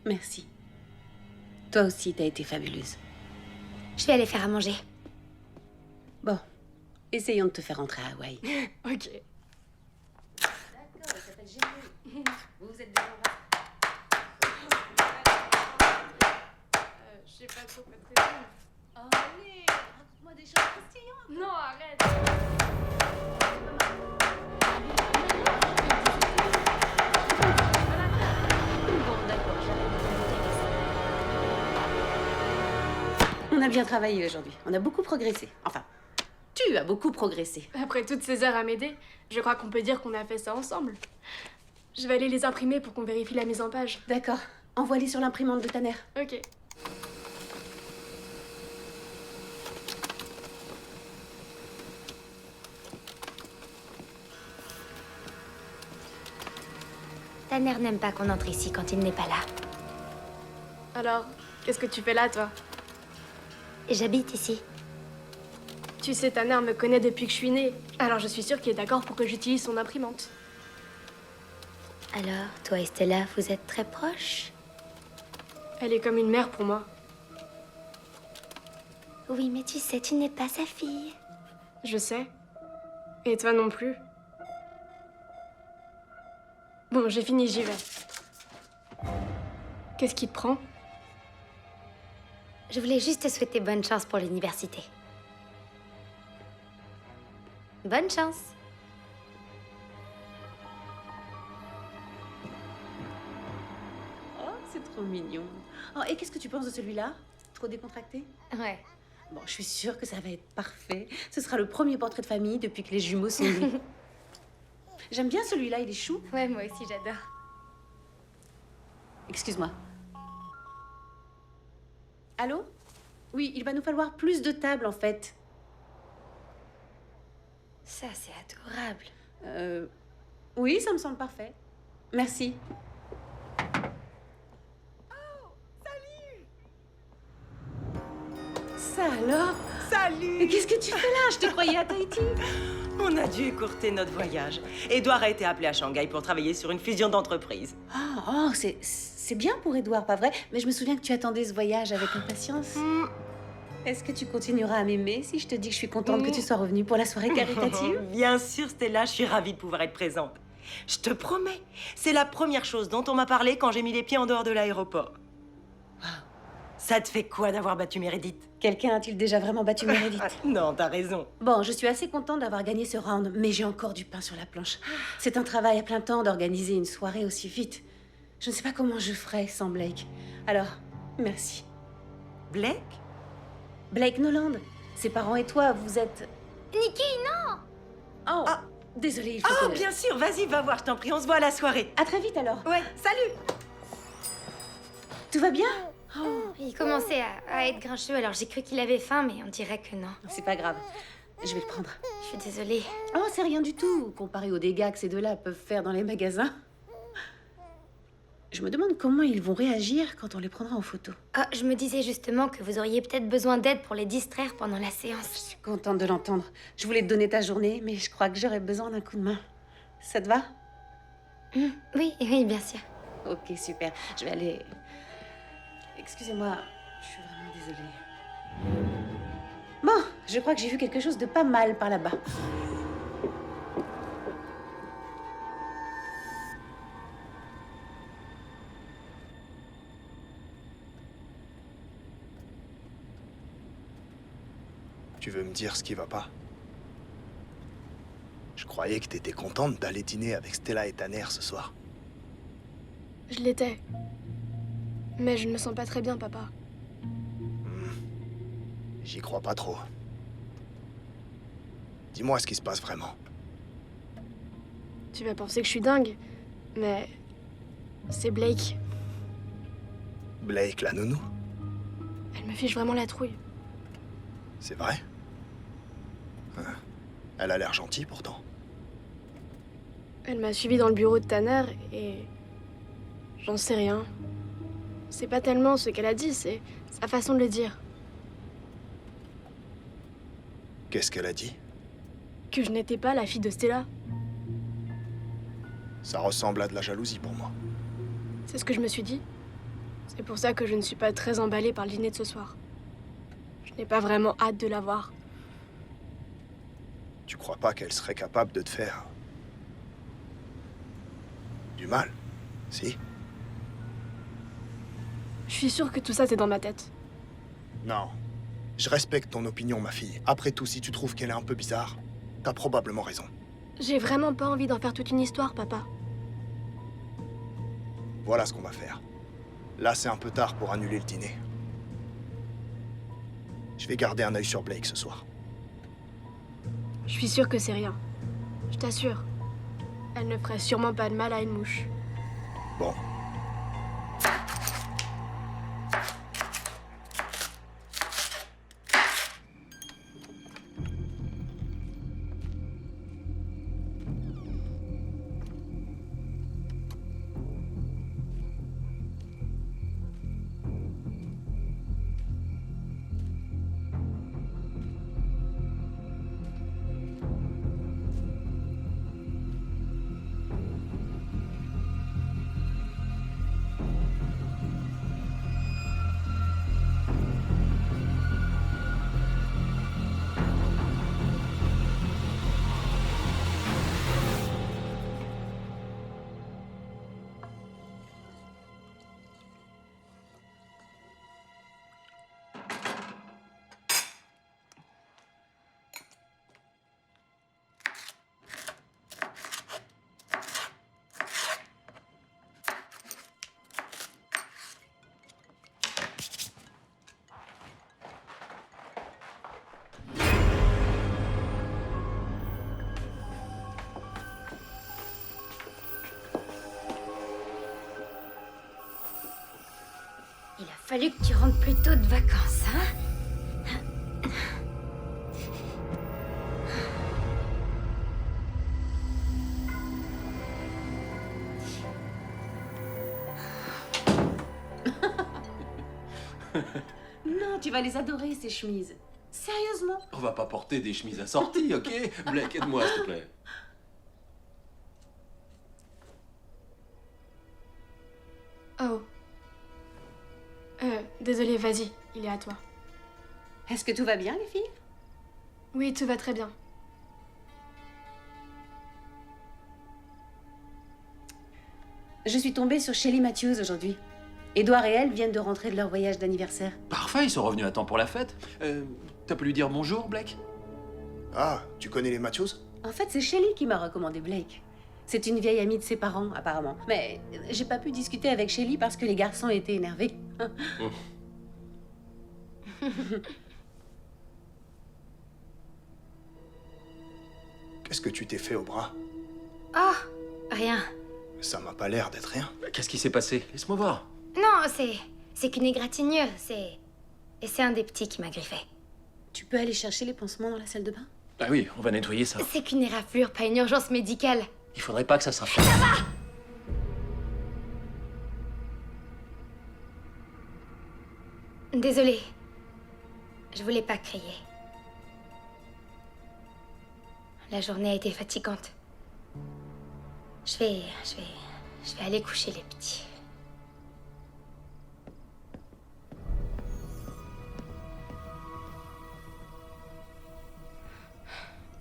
Merci. Toi aussi, t'as été fabuleuse. Je vais aller faire à manger. Bon, essayons de te faire rentrer à Hawaï. Ok. D'accord, il s'appelle Jérémy. Vous êtes déjà Je sais pas trop quoi te répondre. Oh, allez, raconte-moi des choses croustillantes. Non, arrête. Bon, d'accord, on a bien travaillé aujourd'hui. On a beaucoup progressé. Enfin, tu as beaucoup progressé. Après toutes ces heures à m'aider, je crois qu'on peut dire qu'on a fait ça ensemble. Je vais aller les imprimer pour qu'on vérifie la mise en page. D'accord. Envoie-les sur l'imprimante de ta mère. Ok. Tanner n'aime pas qu'on entre ici quand il n'est pas là. Alors, qu'est-ce que tu fais là, toi? J'habite ici. Tu sais, Tanner me connaît depuis que je suis née. Alors je suis sûre qu'il est d'accord pour que j'utilise son imprimante. Alors, toi et Stella, vous êtes très proches? Elle est comme une mère pour moi. Oui, mais tu sais, tu n'es pas sa fille. Je sais. Et toi non plus. Bon, j'ai fini, j'y vais. Qu'est-ce qui te prend? Je voulais juste te souhaiter bonne chance pour l'université. Bonne chance. Oh, c'est trop mignon. Oh, et qu'est-ce que tu penses de celui-là? Trop décontracté? Ouais. Bon, je suis sûre que ça va être parfait. Ce sera le premier portrait de famille depuis que les jumeaux sont nés. J'aime bien celui-là, il est chou. Ouais, moi aussi, j'adore. Excuse-moi. Allô? Oui, il va nous falloir plus de tables, en fait. Ça, c'est adorable. Oui, ça me semble parfait. Merci. Ça alors? Salut! Mais qu'est-ce que tu fais là? Je te croyais à Tahiti. On a dû écourter notre voyage. Edouard a été appelé à Shanghai pour travailler sur une fusion d'entreprises. Oh, c'est bien pour Edouard, pas vrai? Mais je me souviens que tu attendais ce voyage avec impatience. Est-ce que tu continueras à m'aimer si je te dis que je suis contente que tu sois revenue pour la soirée caritative? Bien sûr, Stella, je suis ravie de pouvoir être présente. Je te promets, c'est la première chose dont on m'a parlé quand j'ai mis les pieds en dehors de l'aéroport. Ça te fait quoi d'avoir battu Meredith? Quelqu'un a-t-il déjà vraiment battu Meredith? Non, t'as raison. Bon, je suis assez contente d'avoir gagné ce round, mais j'ai encore du pain sur la planche. C'est un travail à plein temps d'organiser une soirée aussi vite. Je ne sais pas comment je ferais sans Blake. Alors, merci. Blake? Blake Noland, ses parents et toi, vous êtes... Nikki, non! Oh, Ah. désolée, il faut Oh, que... bien sûr, vas-y, va voir, je t'en prie, on se voit à la soirée. À très vite alors. Ouais, salut! Tout va bien? Oh, il commençait à être grincheux, alors j'ai cru qu'il avait faim, mais on dirait que non. C'est pas grave. Je vais le prendre. Je suis désolée. Oh, c'est rien du tout, comparé aux dégâts que ces deux-là peuvent faire dans les magasins. Je me demande comment ils vont réagir quand on les prendra en photo. Ah, je me disais justement que vous auriez peut-être besoin d'aide pour les distraire pendant la Je séance. suis contente de l'entendre. Je voulais te donner ta journée, mais je crois que j'aurais besoin d'un coup de main. Ça te va? Oui, oui, bien sûr. Ok, super. Je vais aller... Excusez-moi, je suis vraiment désolée. Bon, je crois que j'ai vu quelque chose de pas mal par là-bas. Tu veux me dire ce qui va pas? Je croyais que t'étais contente d'aller dîner avec Stella et Tanner ce soir. Je l'étais. Mais je ne me sens pas très bien, papa. J'y crois pas trop. Dis-moi ce qui se passe vraiment. Tu vas penser que je suis dingue, mais c'est Blake. Blake, la nounou? Elle me fiche vraiment la trouille. C'est vrai? Hein. Elle a l'air gentille pourtant. Elle m'a suivi dans le bureau de Tanner et... j'en sais rien. C'est pas tellement ce qu'elle a dit, c'est sa façon de le dire. Qu'est-ce qu'elle a dit? Que je n'étais pas la fille de Stella. Ça ressemble à de la jalousie pour moi. C'est ce que je me suis dit. C'est pour ça que je ne suis pas très emballée par le dîner de ce soir. Je n'ai pas vraiment hâte de la voir. Tu crois pas qu'elle serait capable de te faire... du mal? Si? Je suis sûre que tout ça, c'est dans ma tête. Non. Je respecte ton opinion, ma fille. Après tout, si tu trouves qu'elle est un peu bizarre, t'as probablement raison. J'ai vraiment pas envie d'en faire toute une histoire, papa. Voilà ce qu'on va faire. Là, c'est un peu tard pour annuler le dîner. Je vais garder un œil sur Blake ce soir. Je suis sûre que c'est rien. Je t'assure. Elle ne ferait sûrement pas de mal à une mouche. Bon. Il a fallu que tu rentres plus tôt de vacances, hein? Non, tu vas les adorer, ces chemises. Sérieusement. On va pas porter des chemises assorties, ok? Blake, aide-moi, s'il te plaît. Oh. Désolée, vas-y, il est à toi. Est-ce que tout va bien, les filles? Oui, tout va très bien. Je suis tombée sur Shelley Matthews aujourd'hui. Édouard et elle viennent de rentrer de leur voyage d'anniversaire. Parfait, ils sont revenus à temps pour la fête. T'as pu lui dire bonjour, Blake? Ah, tu connais les Matthews? En fait, c'est Shelley qui m'a recommandé Blake. C'est une vieille amie de ses parents, apparemment. Mais j'ai pas pu discuter avec Shelley parce que les garçons étaient énervés. Qu'est-ce que tu t'es fait au bras? Oh, rien. Ça m'a pas l'air d'être rien. Qu'est-ce qui s'est passé? Laisse-moi voir. Non, C'est qu'une égratignure, Et c'est un des petits qui m'a griffé. Tu peux aller chercher les pansements dans la salle de bain? Ah oui, on va nettoyer ça. C'est qu'une éraflure, pas une urgence médicale. Il faudrait pas que ça s'infecte. Désolée. Je voulais pas crier. La journée a été fatigante. Je vais aller coucher les petits.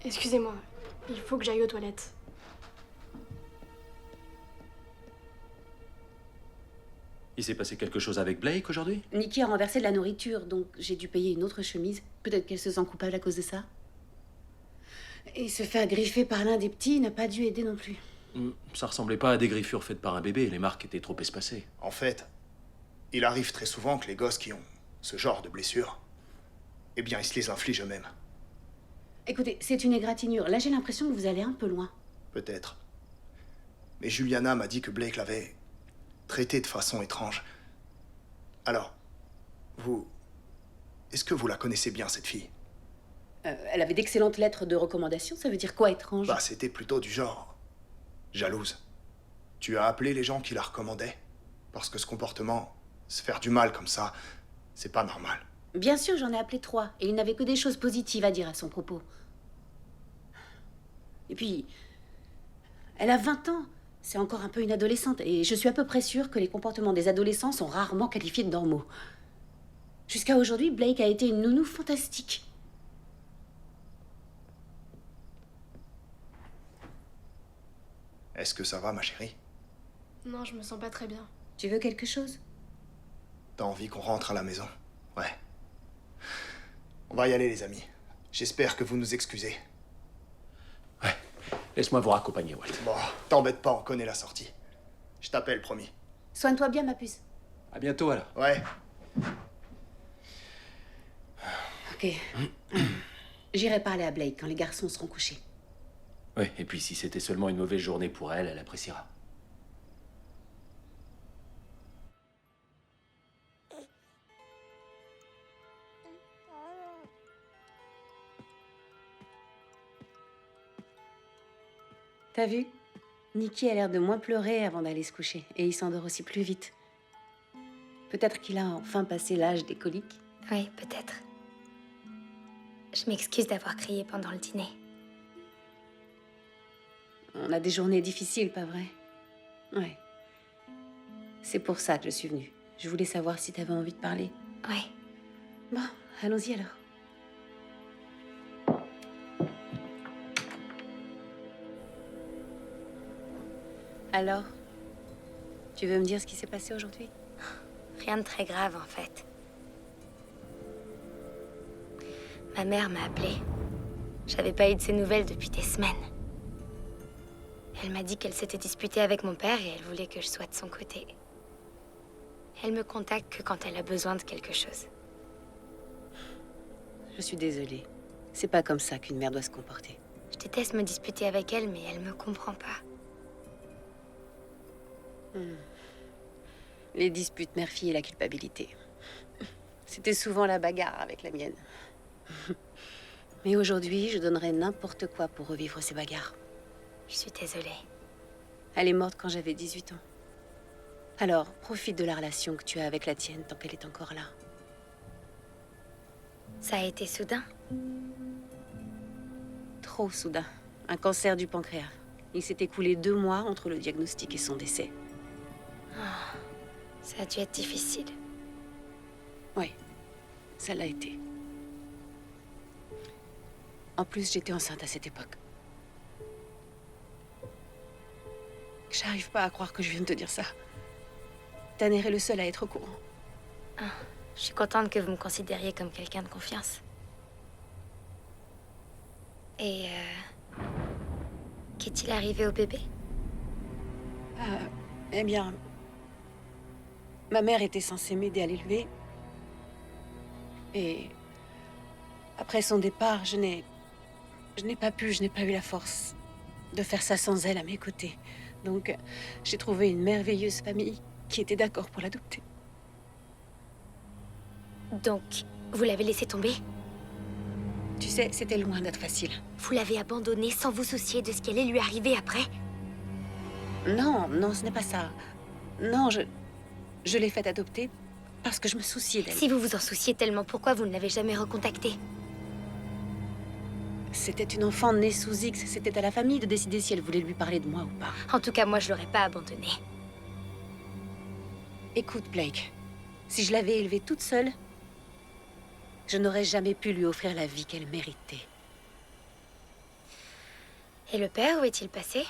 Excusez-moi, il faut que j'aille aux toilettes. Il s'est passé quelque chose avec Blake aujourd'hui? Nikki a renversé de la nourriture, donc j'ai dû payer une autre chemise. Peut-être qu'elle se sent coupable à cause de ça. Et se faire griffer par l'un des petits n'a pas dû aider non plus. Ça ressemblait pas à des griffures faites par un bébé, les marques étaient trop espacées. En fait, il arrive très souvent que les gosses qui ont ce genre de blessures, eh bien, ils se les infligent eux-mêmes. Écoutez, c'est une égratignure. Là, j'ai l'impression que vous allez un peu loin. Peut-être. Mais Juliana m'a dit que Blake l'avait traité de façon étrange. Alors, est-ce que vous la connaissez bien, cette fille? Elle avait d'excellentes lettres de recommandation. Ça veut dire quoi, étrange? Bah, c'était plutôt du genre jalouse. Tu as appelé les gens qui la recommandaient? Parce que ce comportement, se faire du mal comme ça, c'est pas normal. Bien sûr, j'en ai appelé 3, et il n'avait que des choses positives à dire à son propos. Et puis, elle a 20 ans. C'est encore un peu une adolescente, et je suis à peu près sûre que les comportements des adolescents sont rarement qualifiés de normaux. Jusqu'à aujourd'hui, Blake a été une nounou fantastique. Est-ce que ça va, ma chérie? Non, je me sens pas très bien. Tu veux quelque chose? T'as envie qu'on rentre à la maison? Ouais. On va y aller, les amis. J'espère que vous nous excusez. Ouais, laisse-moi vous raccompagner, Walt. Bon, t'embête pas, on connaît la sortie. Je t'appelle, promis. Soigne-toi bien, ma puce. À bientôt, alors. Ouais. Ok. J'irai parler à Blake quand les garçons seront couchés. Oui, et puis si c'était seulement une mauvaise journée pour elle, elle appréciera. T'as vu? Nikki a l'air de moins pleurer avant d'aller se coucher, et il s'endort aussi plus vite. Peut-être qu'il a enfin passé l'âge des coliques. Oui, peut-être. Je m'excuse d'avoir crié pendant le dîner. On a des journées difficiles, pas vrai? Ouais. C'est pour ça que je suis venue. Je voulais savoir si t'avais envie de parler. Oui. Bon, allons-y alors. Alors, tu veux me dire ce qui s'est passé aujourd'hui? Rien de très grave, en fait. Ma mère m'a appelée. J'avais pas eu de ses nouvelles depuis des semaines. Elle m'a dit qu'elle s'était disputée avec mon père et elle voulait que je sois de son côté. Elle me contacte que quand elle a besoin de quelque chose. Je suis désolée. C'est pas comme ça qu'une mère doit se comporter. Je déteste me disputer avec elle, mais elle me comprend pas. Les disputes mère-fille et la culpabilité. C'était souvent la bagarre avec la mienne. Mais aujourd'hui, je donnerais n'importe quoi pour revivre ces bagarres. Je suis désolée. Elle est morte quand j'avais 18 ans. Alors, profite de la relation que tu as avec la tienne tant qu'elle est encore là. Ça a été soudain. Trop soudain. Un cancer du pancréas. Il s'est écoulé 2 mois entre le diagnostic et son décès. Oh, ça a dû être difficile. Oui, ça l'a été. En plus, j'étais enceinte à cette époque. J'arrive pas à croire que je viens de te dire ça. Tanner est le seul à être au courant. Ah, je suis contente que vous me considériez comme quelqu'un de confiance. Et qu'est-il arrivé au bébé? Eh bien, ma mère était censée m'aider à l'élever. Et après son départ, je n'ai pas eu la force de faire ça sans elle à mes côtés. Donc, j'ai trouvé une merveilleuse famille qui était d'accord pour l'adopter. Donc, vous l'avez laissé tomber? Tu sais, c'était loin d'être facile. Vous l'avez abandonné sans vous soucier de ce qui allait lui arriver après? Non, non, ce n'est pas ça. Non, je l'ai fait adopter parce que je me souciais d'elle. Si vous vous en souciez tellement, pourquoi vous ne l'avez jamais recontactée? C'était une enfant née sous X. C'était à la famille de décider si elle voulait lui parler de moi ou pas. En tout cas, moi, je l'aurais pas abandonnée. Écoute, Blake, si je l'avais élevée toute seule, je n'aurais jamais pu lui offrir la vie qu'elle méritait. Et le père, où est-il passé?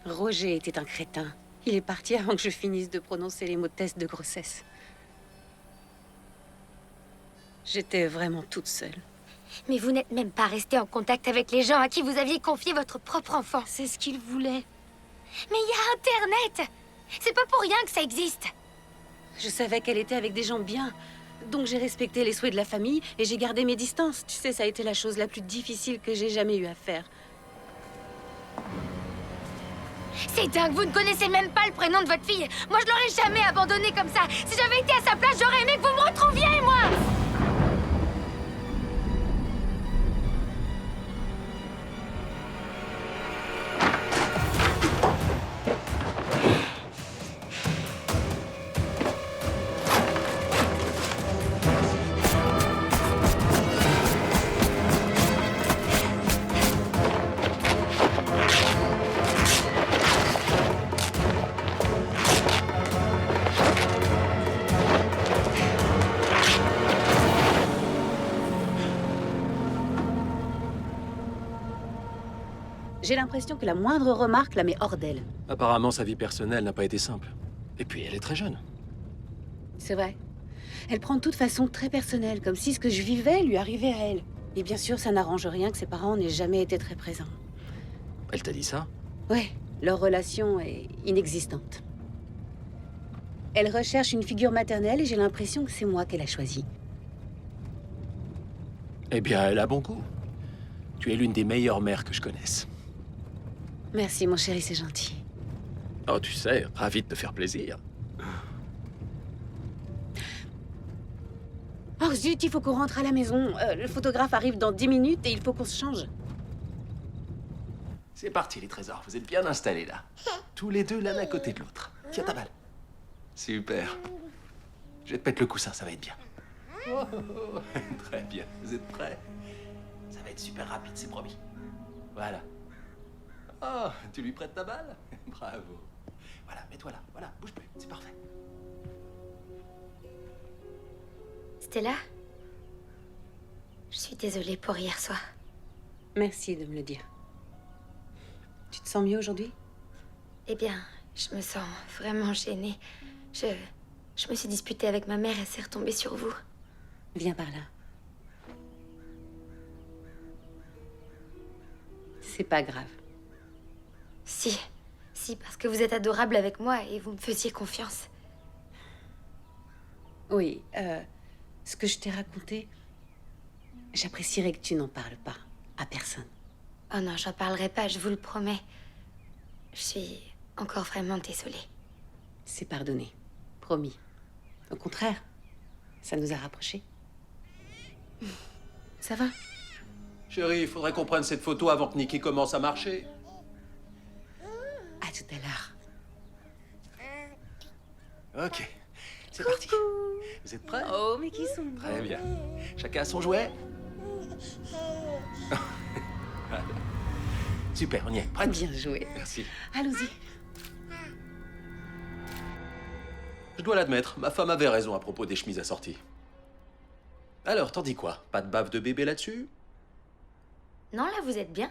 Roger était un crétin. Il est parti avant que je finisse de prononcer les mots test de grossesse. J'étais vraiment toute seule. Mais vous n'êtes même pas resté en contact avec les gens à qui vous aviez confié votre propre enfant. C'est ce qu'il voulait. Mais il y a Internet! C'est pas pour rien que ça existe. Je savais qu'elle était avec des gens bien. Donc j'ai respecté les souhaits de la famille et j'ai gardé mes distances. Tu sais, ça a été la chose la plus difficile que j'ai jamais eu à faire. C'est dingue, vous ne connaissez même pas le prénom de votre fille. Moi, je l'aurais jamais abandonnée comme ça. Si j'avais été à sa place, j'aurais aimé que vous me retrouviez, moi! J'ai l'impression que la moindre remarque la met hors d'elle. Apparemment, sa vie personnelle n'a pas été simple. Et puis, elle est très jeune. C'est vrai. Elle prend de toute façon très personnelle, comme si ce que je vivais lui arrivait à elle. Et bien sûr, ça n'arrange rien que ses parents n'aient jamais été très présents. Elle t'a dit ça? Ouais, leur relation est inexistante. Elle recherche une figure maternelle et j'ai l'impression que c'est moi qu'elle a choisi. Eh bien, elle a bon goût. Tu es l'une des meilleures mères que je connaisse. Merci, mon chéri, c'est gentil. Oh, tu sais, ravi de te faire plaisir. Oh zut, il faut qu'on rentre à la maison. Le photographe arrive dans 10 minutes et il faut qu'on se change. C'est parti, les trésors. Vous êtes bien installés, là. Tous les deux, l'un à côté de l'autre. Tiens ta balle. Super. Je vais te mettre le coussin, ça va être bien. Oh, très bien. Vous êtes prêts? Ça va être super rapide, c'est promis. Voilà. Oh, tu lui prêtes ta balle? Bravo. Voilà, mets-toi là. Voilà, bouge plus. C'est parfait. Stella? Je suis désolée pour hier soir. Merci de me le dire. Tu te sens mieux aujourd'hui? Eh bien, je me sens vraiment gênée. Je me suis disputée avec ma mère et c'est retombé sur vous. Viens par là. C'est pas grave. Si, parce que vous êtes adorable avec moi et vous me faisiez confiance. Oui, ce que je t'ai raconté, j'apprécierais que tu n'en parles pas à personne. Oh non, j'en parlerai pas, je vous le promets. Je suis encore vraiment désolée. C'est pardonné, promis. Au contraire, ça nous a rapprochés. Ça va? Chérie, il faudrait qu'on prenne cette photo avant que Nicky commence à marcher. À tout à l'heure. Ok, c'est parti. Vous êtes prêts? Oh, mais qui sont beaux. Très bien. Chacun a son jouet? Voilà. Super, on y est. Prête? Bien joué. Merci. Allons-y. Je dois l'admettre, ma femme avait raison à propos des chemises assorties. Alors, t'en dis quoi? Pas de bave de bébé là-dessus? Non, là, vous êtes bien?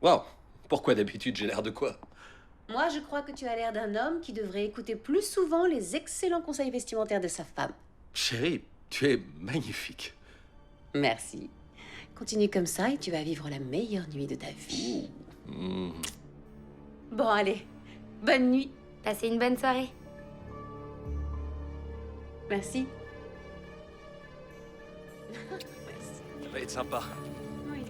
Waouh! Pourquoi d'habitude j'ai l'air de quoi? Moi, je crois que tu as l'air d'un homme qui devrait écouter plus souvent les excellents conseils vestimentaires de sa femme. Chérie, tu es magnifique. Merci. Continue comme ça et tu vas vivre la meilleure nuit de ta vie. Mmh. Bon, allez. Bonne nuit. Passez une bonne soirée. Merci. Ça va être sympa. Oui.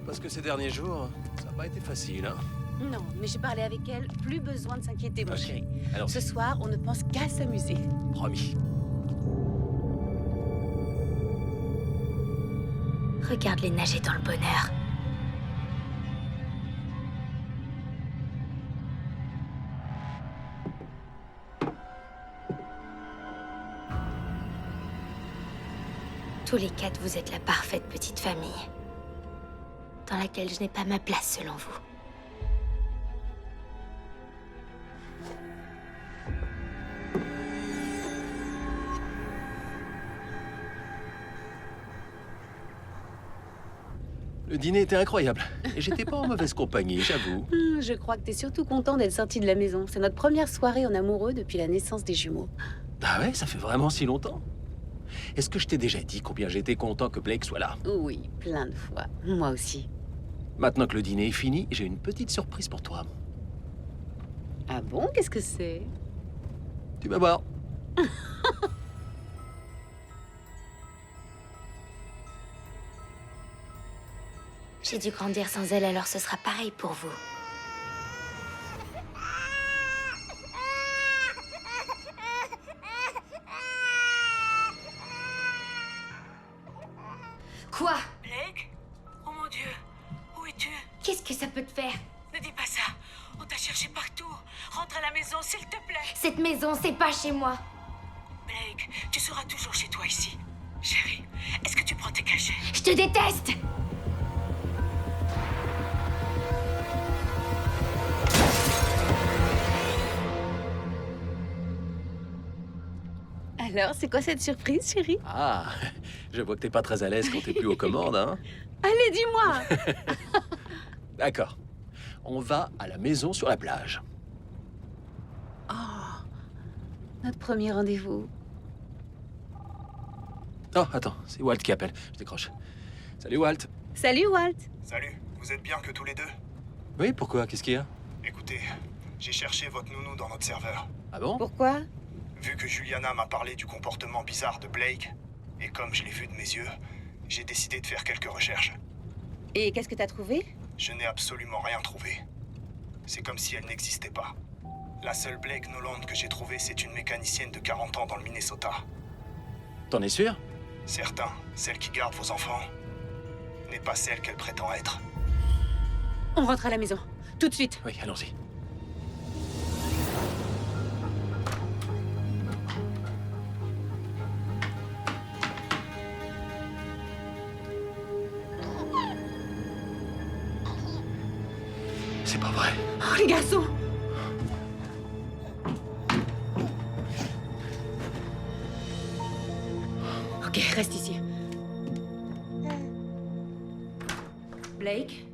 Parce que ces derniers jours, ça n'a pas été facile, hein? Non, mais j'ai parlé avec elle. Plus besoin de s'inquiéter, mon Ok. chéri. Alors, Ce soir, on ne pense qu'à s'amuser. promis. Regarde-les nager dans le bonheur. Tous les quatre, vous êtes la parfaite petite famille, dans laquelle je n'ai pas ma place selon vous. Le dîner était incroyable. Et j'étais pas en mauvaise compagnie, j'avoue. Je crois que t'es surtout content d'être sorti de la maison. C'est notre première soirée en amoureux depuis la naissance des jumeaux. Ah ouais, ça fait vraiment si longtemps? Est-ce que je t'ai déjà dit combien j'étais content que Blake soit là? Oui, plein de fois. Moi aussi. Maintenant que le dîner est fini, j'ai une petite surprise pour toi. Ah bon? Qu'est-ce que c'est? Tu vas voir. J'ai dû grandir sans elle, alors ce sera pareil pour vous. Quoi? Blake? Oh mon Dieu, où es-tu? Qu'est-ce que ça peut te faire? Ne dis pas ça. On t'a cherché partout. Rentre à la maison, s'il te plaît. Cette maison, c'est pas chez moi. Blake, tu seras toujours chez toi ici. Chérie, est-ce que tu prends tes cachets? Je te déteste! Alors, c'est quoi cette surprise, chérie? Ah, je vois que t'es pas très à l'aise quand t'es plus aux commandes, hein? Allez, dis-moi! D'accord. On va à la maison sur la plage. Oh, notre premier rendez-vous. Oh, attends, c'est Walt qui appelle. Je décroche. Salut, Walt. Salut, Walt! Salut, vous êtes bien que tous les deux? Oui, pourquoi? Qu'est-ce qu'il y a? Écoutez, j'ai cherché votre nounou dans notre serveur. Ah bon? Pourquoi? Vu que Juliana m'a parlé du comportement bizarre de Blake, et comme je l'ai vu de mes yeux, j'ai décidé de faire quelques recherches. Et qu'est-ce que t'as trouvé? Je n'ai absolument rien trouvé. C'est comme si elle n'existait pas. La seule Blake Noland que j'ai trouvée, c'est une mécanicienne de 40 ans dans le Minnesota. T'en es sûr? Certain, celle qui garde vos enfants n'est pas celle qu'elle prétend être. On rentre à la maison, tout de suite. Oui, allons-y. C'est pas vrai. Oh, les garçons! Ok, reste ici. Blake?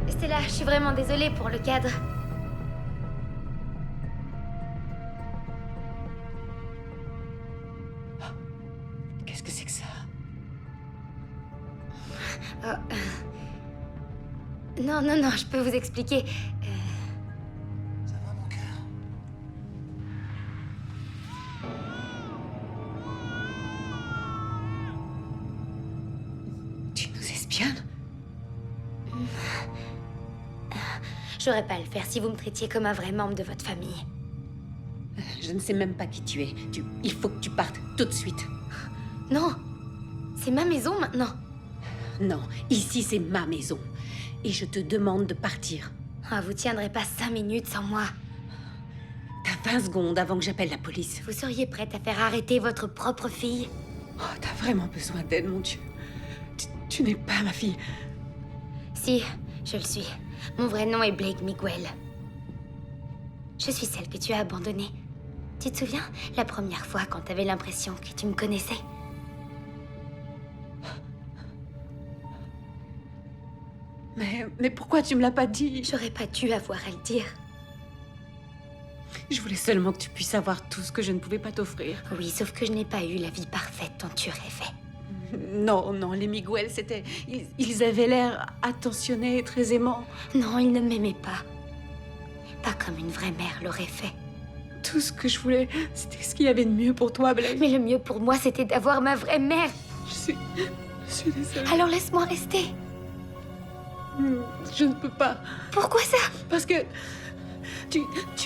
Stella, je suis vraiment désolée pour le cadre. Qu'est-ce que c'est que ça? Non, non, non, je peux vous expliquer. Ça va, mon cœur? Tu nous espionnes? J'aurais pas à le faire si vous me traitiez comme un vrai membre de votre famille. Je ne sais même pas qui tu es. Il faut que tu partes tout de suite. Non, c'est ma maison maintenant. Non, ici c'est ma maison. Et je te demande de partir. Ah, vous tiendrez pas 5 minutes sans moi. T'as 20 secondes avant que j'appelle la police. Vous seriez prête à faire arrêter votre propre fille? Oh, t'as vraiment besoin d'aide, mon Dieu. Tu n'es pas ma fille. Si, je le suis. Mon vrai nom est Blake Miguel. Je suis celle que tu as abandonnée. Tu te souviens, la première fois quand t'avais l'impression que tu me connaissais? Mais pourquoi tu me l'as pas dit? J'aurais pas dû avoir à le dire. Je voulais seulement que tu puisses avoir tout ce que je ne pouvais pas t'offrir. Oui, sauf que je n'ai pas eu la vie parfaite dont tu rêvais. Non, les Miguel, c'était... Ils avaient l'air attentionnés, très aimants. Non, ils ne m'aimaient pas. Pas comme une vraie mère l'aurait fait. Tout ce que je voulais, c'était ce qu'il y avait de mieux pour toi, Blake. Mais le mieux pour moi, c'était d'avoir ma vraie mère. Je suis désolée. Alors laisse-moi rester. Je ne peux pas. Pourquoi ça? Parce que tu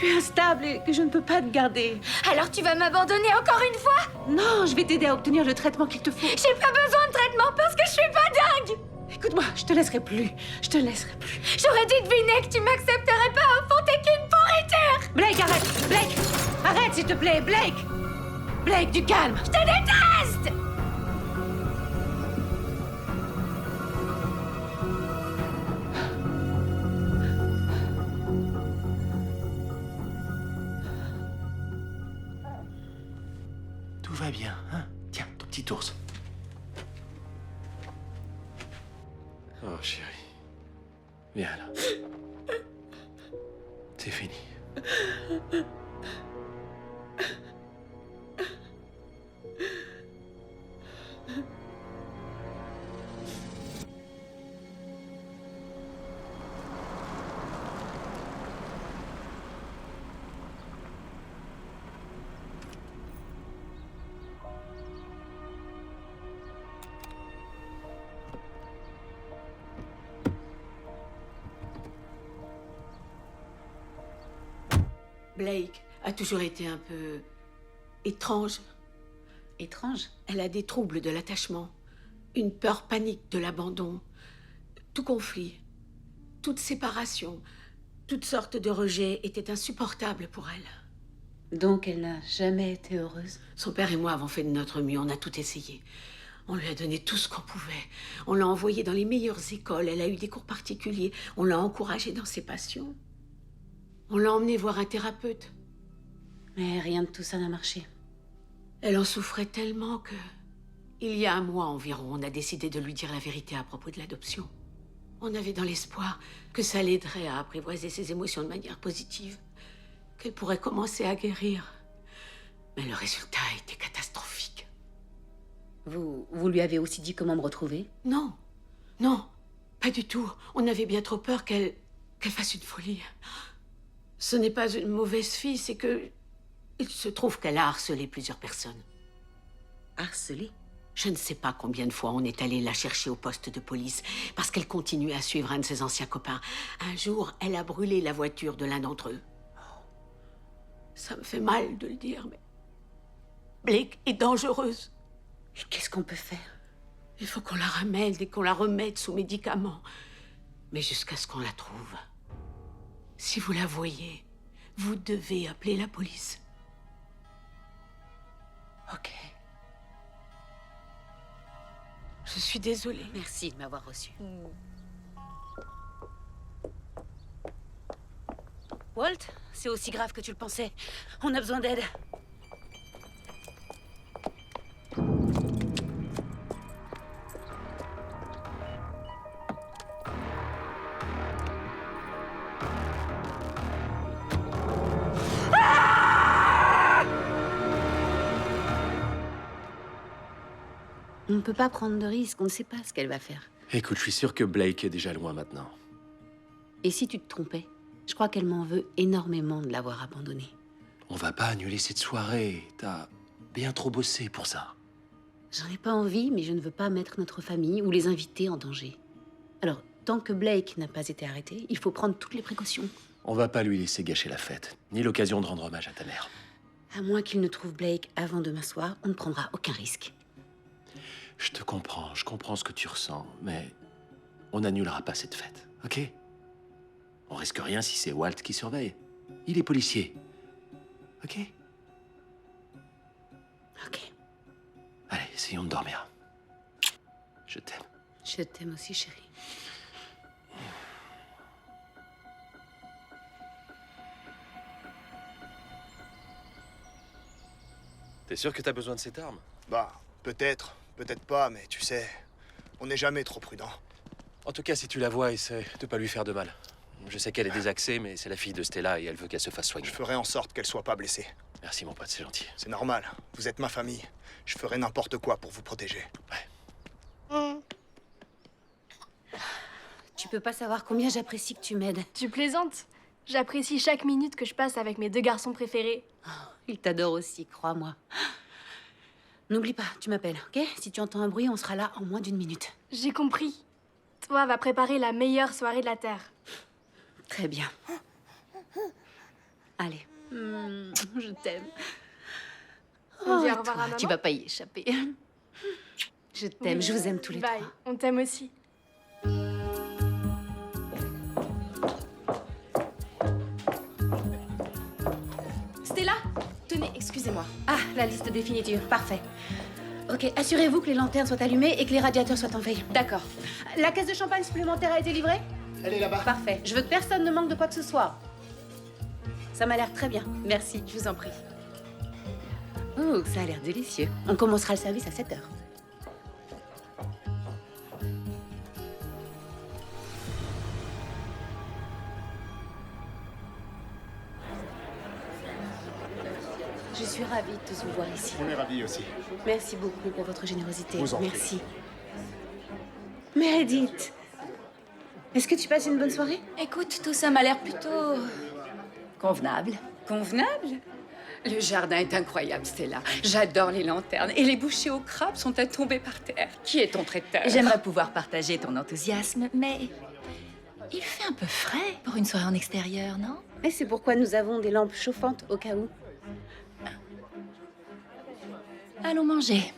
es instable et que je ne peux pas te garder. Alors tu vas m'abandonner encore une fois? Non, je vais t'aider à obtenir le traitement qu'il te faut. J'ai pas besoin de traitement parce que je suis pas dingue. Écoute-moi, je te laisserai plus. Je te laisserai plus. J'aurais dû deviner que tu m'accepterais pas. Au fond, t'es qu'une pourriture. Blake, arrête! Blake! Arrête, s'il te plaît, Blake! Blake, du calme! Je te déteste. Tout va bien, hein? Tiens, ton petit ours. Oh, chérie. Viens là. C'est fini. Blake a toujours été un peu étrange. Étrange. Elle a des troubles de l'attachement, une peur panique de l'abandon, tout conflit, toute séparation, toutes sortes de rejets étaient insupportables pour elle. Donc elle n'a jamais été heureuse? Son père et moi avons fait de notre mieux, on a tout essayé. On lui a donné tout ce qu'on pouvait. On l'a envoyée dans les meilleures écoles, elle a eu des cours particuliers, on l'a encouragée dans ses passions. On l'a emmenée voir un thérapeute. Mais rien de tout ça n'a marché. Elle en souffrait tellement que... Il y a un mois environ, on a décidé de lui dire la vérité à propos de l'adoption. On avait dans l'espoir que ça l'aiderait à apprivoiser ses émotions de manière positive, qu'elle pourrait commencer à guérir. Mais le résultat a été catastrophique. Vous lui avez aussi dit comment me retrouver? Non, pas du tout. On avait bien trop peur qu'elle fasse une folie. Ce n'est pas une mauvaise fille, c'est que... Il se trouve qu'elle a harcelé plusieurs personnes. Harcelé? Je ne sais pas combien de fois on est allé la chercher au poste de police, parce qu'elle continuait à suivre un de ses anciens copains. Un jour, elle a brûlé la voiture de l'un d'entre eux. Ça me fait mal de le dire, mais... Blake est dangereuse. Et qu'est-ce qu'on peut faire? Il faut qu'on la ramène et qu'on la remette sous médicaments. Mais jusqu'à ce qu'on la trouve. Si vous la voyez, vous devez appeler la police. Ok. Je suis désolée. Merci de m'avoir reçue. Walt, c'est aussi grave que tu le pensais. On a besoin d'aide. On ne peut pas prendre de risques, on ne sait pas ce qu'elle va faire. Écoute, je suis sûr que Blake est déjà loin maintenant. Et si tu te trompais? Je crois qu'elle m'en veut énormément de l'avoir abandonnée. On va pas annuler cette soirée. T'as bien trop bossé pour ça. J'en ai pas envie, mais je ne veux pas mettre notre famille ou les invités en danger. Alors, tant que Blake n'a pas été arrêté, il faut prendre toutes les précautions. On va pas lui laisser gâcher la fête, ni l'occasion de rendre hommage à ta mère. À moins qu'il ne trouve Blake avant demain soir, on ne prendra aucun risque. Je te comprends, je comprends ce que tu ressens, mais on n'annulera pas cette fête, ok? On risque rien si c'est Walt qui surveille. Il est policier, ok? Ok. Allez, essayons de dormir. Je t'aime. Je t'aime aussi, chérie. T'es sûr que t'as besoin de cette arme? Bah, peut-être pas, mais tu sais, on n'est jamais trop prudent. En tout cas, si tu la vois, essaie de pas lui faire de mal. Je sais qu'elle est désaxée, mais c'est la fille de Stella et elle veut qu'elle se fasse soigner. Je ferai en sorte qu'elle soit pas blessée. Merci, mon pote, c'est gentil. C'est normal. Vous êtes ma famille. Je ferai n'importe quoi pour vous protéger. Tu peux pas savoir combien j'apprécie que tu m'aides. Tu plaisantes? J'apprécie chaque minute que je passe avec mes 2 garçons préférés. Ils t'adorent aussi, crois-moi. N'oublie pas, tu m'appelles, ok? Si tu entends un bruit, on sera là en moins d'1 minute. J'ai compris. Toi, va préparer la meilleure soirée de la Terre. Très bien. Allez. Je t'aime. On dit au revoir à maman? Tu vas pas y échapper. Je t'aime, je vous aime tous les Bye. trois. On t'aime aussi. Stella, tenez, excusez-moi. Ah, la liste définitive, parfait. Ok, assurez-vous que les lanternes soient allumées et que les radiateurs soient en veille. D'accord. La caisse de champagne supplémentaire a été livrée? Elle est là-bas. Parfait. Je veux que personne ne manque de quoi que ce soit. Ça m'a l'air très bien. Merci, je vous en prie. Oh, ça a l'air délicieux. On commencera le service à 7h. Je suis ravie de tous vous voir ici. On est ravis aussi. Merci beaucoup pour votre générosité. Vous en prie. Merci. Meredith, est-ce que tu passes une bonne soirée? Écoute, tout ça m'a l'air plutôt... convenable. Convenable? Le jardin est incroyable, Stella. J'adore les lanternes. Et les bouchées au crabe sont à tomber par terre. Qui est ton traiteur? J'aimerais pouvoir partager ton enthousiasme, mais... il fait un peu frais pour une soirée en extérieur, non? Et c'est pourquoi nous avons des lampes chauffantes au cas où. Allons manger.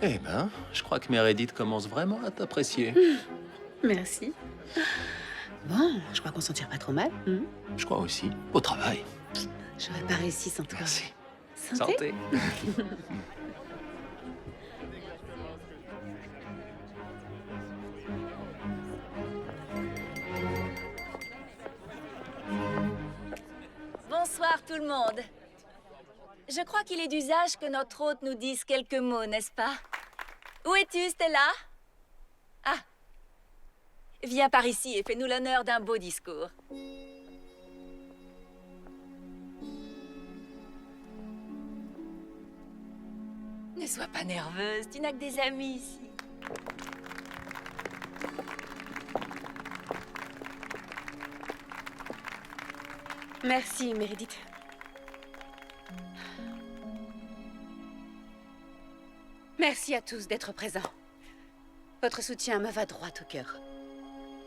Eh ben, je crois que Meredith commence vraiment à t'apprécier. Merci. Bon, je crois qu'on s'en tire pas trop mal. Je crois aussi. Au travail. J'aurais pas réussi sans toi. Merci. Santé. Bonsoir tout le monde. Je crois qu'il est d'usage que notre hôte nous dise quelques mots, n'est-ce pas? Où es-tu, Stella? Ah. Viens par ici et fais-nous l'honneur d'un beau discours. Ne sois pas nerveuse, tu n'as que des amis ici. Merci, Meredith. Merci à tous d'être présents. Votre soutien me va droit au cœur.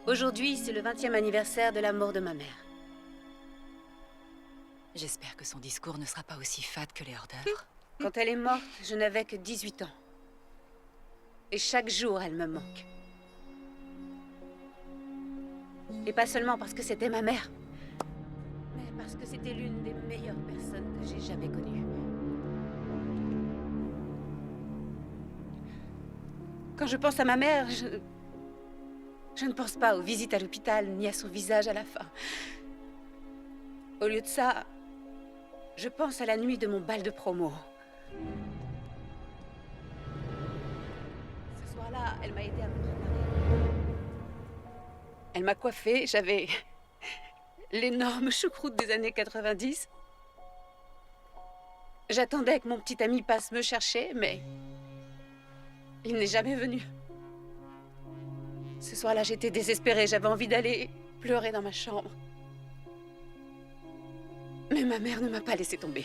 Aujourd'hui, c'est le 20e anniversaire de la mort de ma mère. J'espère que son discours ne sera pas aussi fade que les hors-d'œuvre. Quand elle est morte, je n'avais que 18 ans. Et chaque jour, elle me manque. Et pas seulement parce que c'était ma mère, mais parce que c'était l'une des meilleures personnes que j'ai jamais connues. Quand je pense à ma mère, je ne pense pas aux visites à l'hôpital, ni à son visage à la fin. Au lieu de ça, je pense à la nuit de mon bal de promo. Ce soir-là, elle m'a aidée à me préparer. Elle m'a coiffée, j'avais l'énorme choucroute des années 90. J'attendais que mon petit ami passe me chercher, mais il n'est jamais venu. Ce soir-là, j'étais désespérée, j'avais envie d'aller pleurer dans ma chambre. Mais ma mère ne m'a pas laissé tomber.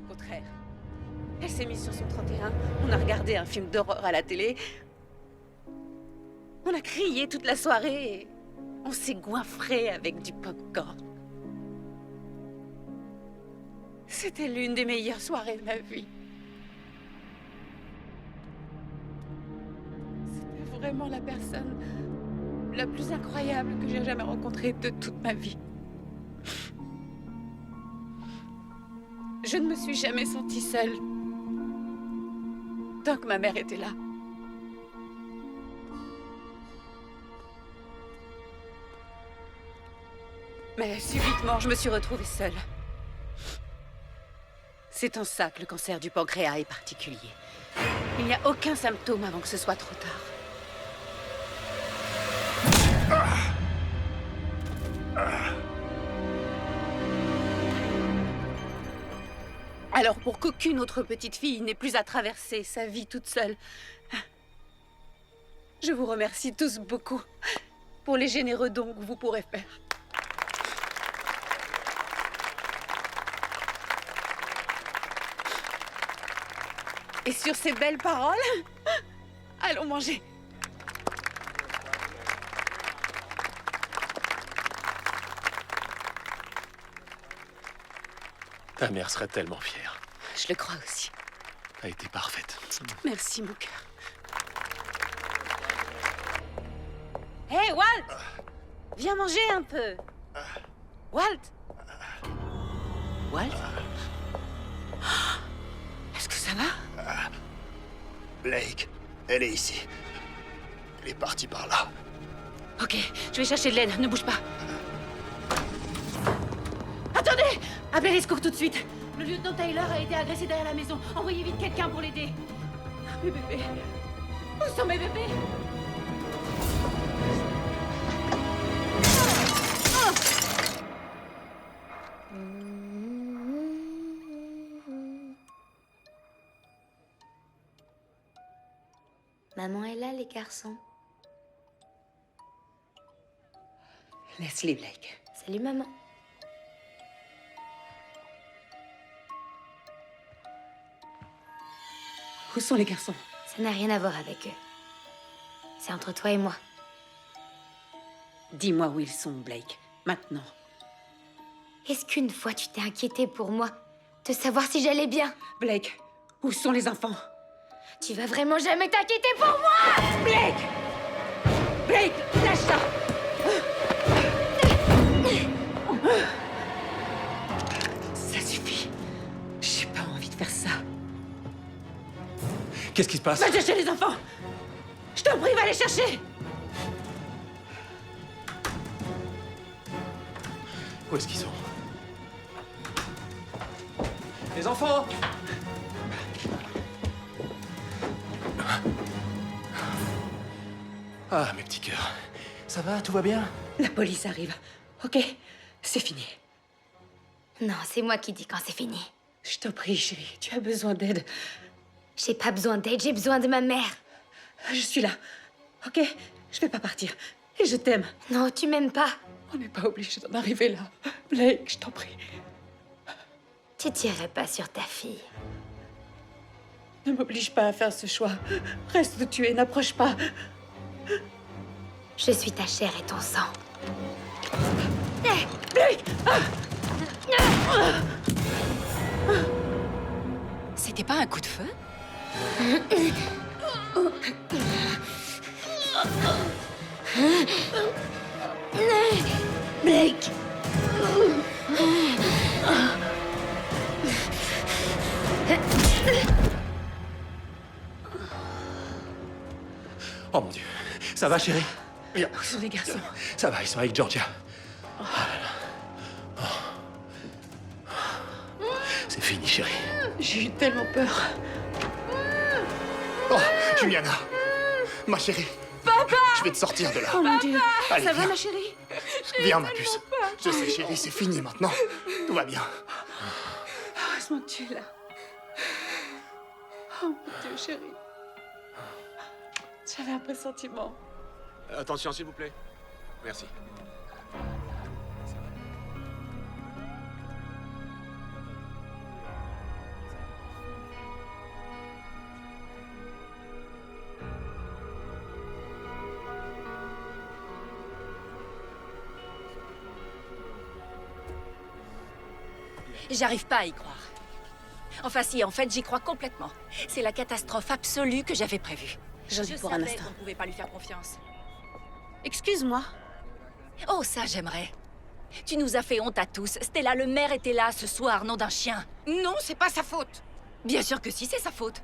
Au contraire, elle s'est mise sur son 31, on a regardé un film d'horreur à la télé. On a crié toute la soirée et on s'est goinfré avec du popcorn. C'était l'une des meilleures soirées de ma vie. C'était vraiment la personne la plus incroyable que j'ai jamais rencontrée de toute ma vie. Je ne me suis jamais sentie seule tant que ma mère était là. Mais subitement, je me suis retrouvée seule. C'est en ça que le cancer du pancréas est particulier. Il n'y a aucun symptôme avant que ce soit trop tard. Alors pour qu'aucune autre petite fille n'ait plus à traverser sa vie toute seule, je vous remercie tous beaucoup pour les généreux dons que vous pourrez faire. Et sur ces belles paroles, allons manger. Ta mère serait tellement fière. Je le crois aussi. T'as été parfaite. Merci, mon cœur. Hé, Walt! Viens manger un peu. Walt? Walt? Est-ce que ça va? Blake, elle est ici. Elle est partie par là. Ok, je vais chercher de l'aide, ne bouge pas. Attendez! Appelez les secours tout de suite. Le lieutenant Taylor a été agressé derrière la maison. Envoyez vite quelqu'un pour l'aider. Mes bébés. Où sont mes bébés? Maman est là, les garçons. Laisse-les, Blake. Salut, maman. Où sont les garçons? Ça n'a rien à voir avec eux. C'est entre toi et moi. Dis-moi où ils sont, Blake. Maintenant. Est-ce qu'une fois tu t'es inquiété pour moi? De savoir si j'allais bien? Blake, où sont les enfants? Tu vas vraiment jamais t'inquiéter pour moi? Blake! Blake, lâche ça! Ça suffit. J'ai pas envie de faire ça. Qu'est-ce qui se passe? Va chercher les enfants! Je t'en prie, va les chercher! Où est-ce qu'ils sont? Les enfants! Ah, mes petits cœurs. Ça va? Tout va bien? La police arrive. Ok, c'est fini. Non, c'est moi qui dis quand c'est fini. Je t'en prie, chérie, tu as besoin d'aide. J'ai pas besoin d'aide, j'ai besoin de ma mère. Je suis là. Ok, je vais pas partir. Et je t'aime. Non, tu m'aimes pas. On n'est pas obligé d'en arriver là. Blake, je t'en prie. Tu tirerais pas sur ta fille. Ne m'oblige pas à faire ce choix. Reste où tu es, n'approche pas. Je suis ta chair et ton sang. Blake! C'était pas un coup de feu? Blake! Oh mon Dieu. Ça va, chérie? Viens. Où sont les garçons? Ça va, ils sont avec Georgia. Oh là là. Oh. C'est fini, chérie. J'ai eu tellement peur. Oh, Juliana, ma chérie. Papa! Je vais te sortir de là. Oh mon Dieu. Allez, Ça va, viens. ma chérie? Viens, ma puce. Je sais, chérie, c'est fini maintenant. Tout va bien. Heureusement que tu es là. Oh mon Dieu, chérie. J'avais un pressentiment. Attention, s'il vous plaît. Merci. J'arrive pas à y croire. Enfin si, en fait, j'y crois complètement. C'est la catastrophe absolue que j'avais prévue. J'en ai pour un savais instant. qu'on ne pouvait pas lui faire confiance. Excuse-moi. Oh, ça, j'aimerais. Tu nous as fait honte à tous. Stella, le maire était là ce soir, nom d'un chien. Non, c'est pas sa faute. Bien sûr que si, c'est sa faute.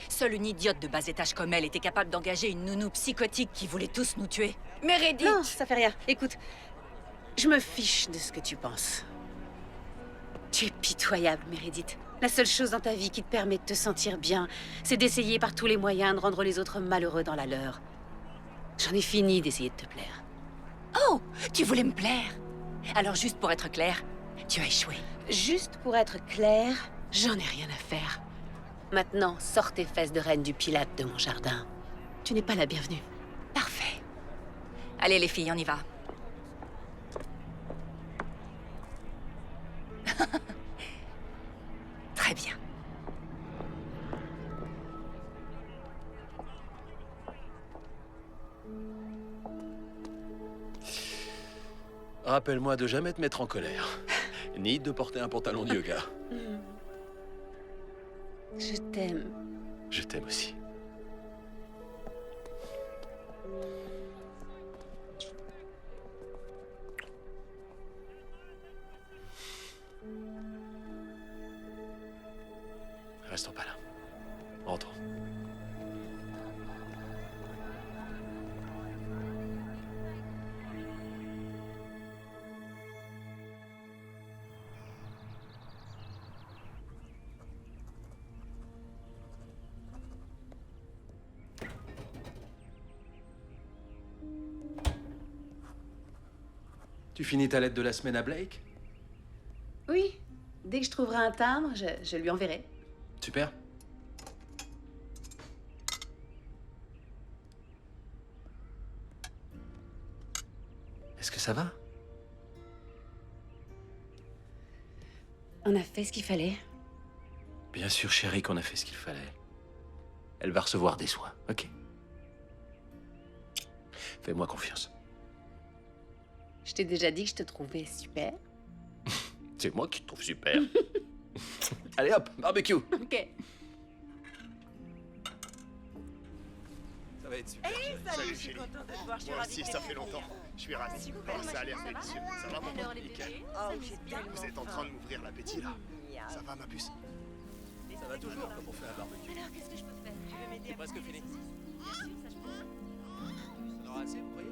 Seule une idiote de bas étage comme elle était capable d'engager une nounou psychotique qui voulait tous nous tuer. Meredith! Non, ça fait rien. Écoute, je me fiche de ce que tu penses. Tu es pitoyable, Meredith. La seule chose dans ta vie qui te permet de te sentir bien, c'est d'essayer par tous les moyens de rendre les autres malheureux dans la leur. J'en ai fini d'essayer de te plaire. Oh, tu voulais me plaire. Alors juste pour être clair, tu as échoué. Juste pour être clair, j'en ai rien à faire. Maintenant, sors tes fesses de reine du Pilate de mon jardin. Tu n'es pas la bienvenue. Parfait. Allez les filles, on y va. Très bien. Rappelle-moi de jamais te mettre en colère. Ni de porter un pantalon de yoga. Je t'aime. Je t'aime aussi. Restons pas là. Rentrons. Tu finis ta lettre de la semaine à Blake? Oui, dès que je trouverai un timbre, je lui enverrai. Super. Est-ce que ça va? On a fait ce qu'il fallait. Bien sûr, chérie, qu'on a fait ce qu'il fallait. Elle va recevoir des soins, ok? Fais-moi confiance. Je t'ai déjà dit que je te trouvais super. C'est moi qui te trouve super. Allez hop, barbecue. Ok. Ça va être super. Salut chérie. Moi aussi, ça fait longtemps. Je suis ravi. Oh, ça a l'air délicieux. Ça va, mon pote? Nickel. Vous êtes en train de m'ouvrir l'appétit, là. Ça va, ma puce? Ça va toujours comme on fait un barbecue. Alors, qu'est-ce que je peux faire? C'est presque fini. Ça en aura assez, vous croyez?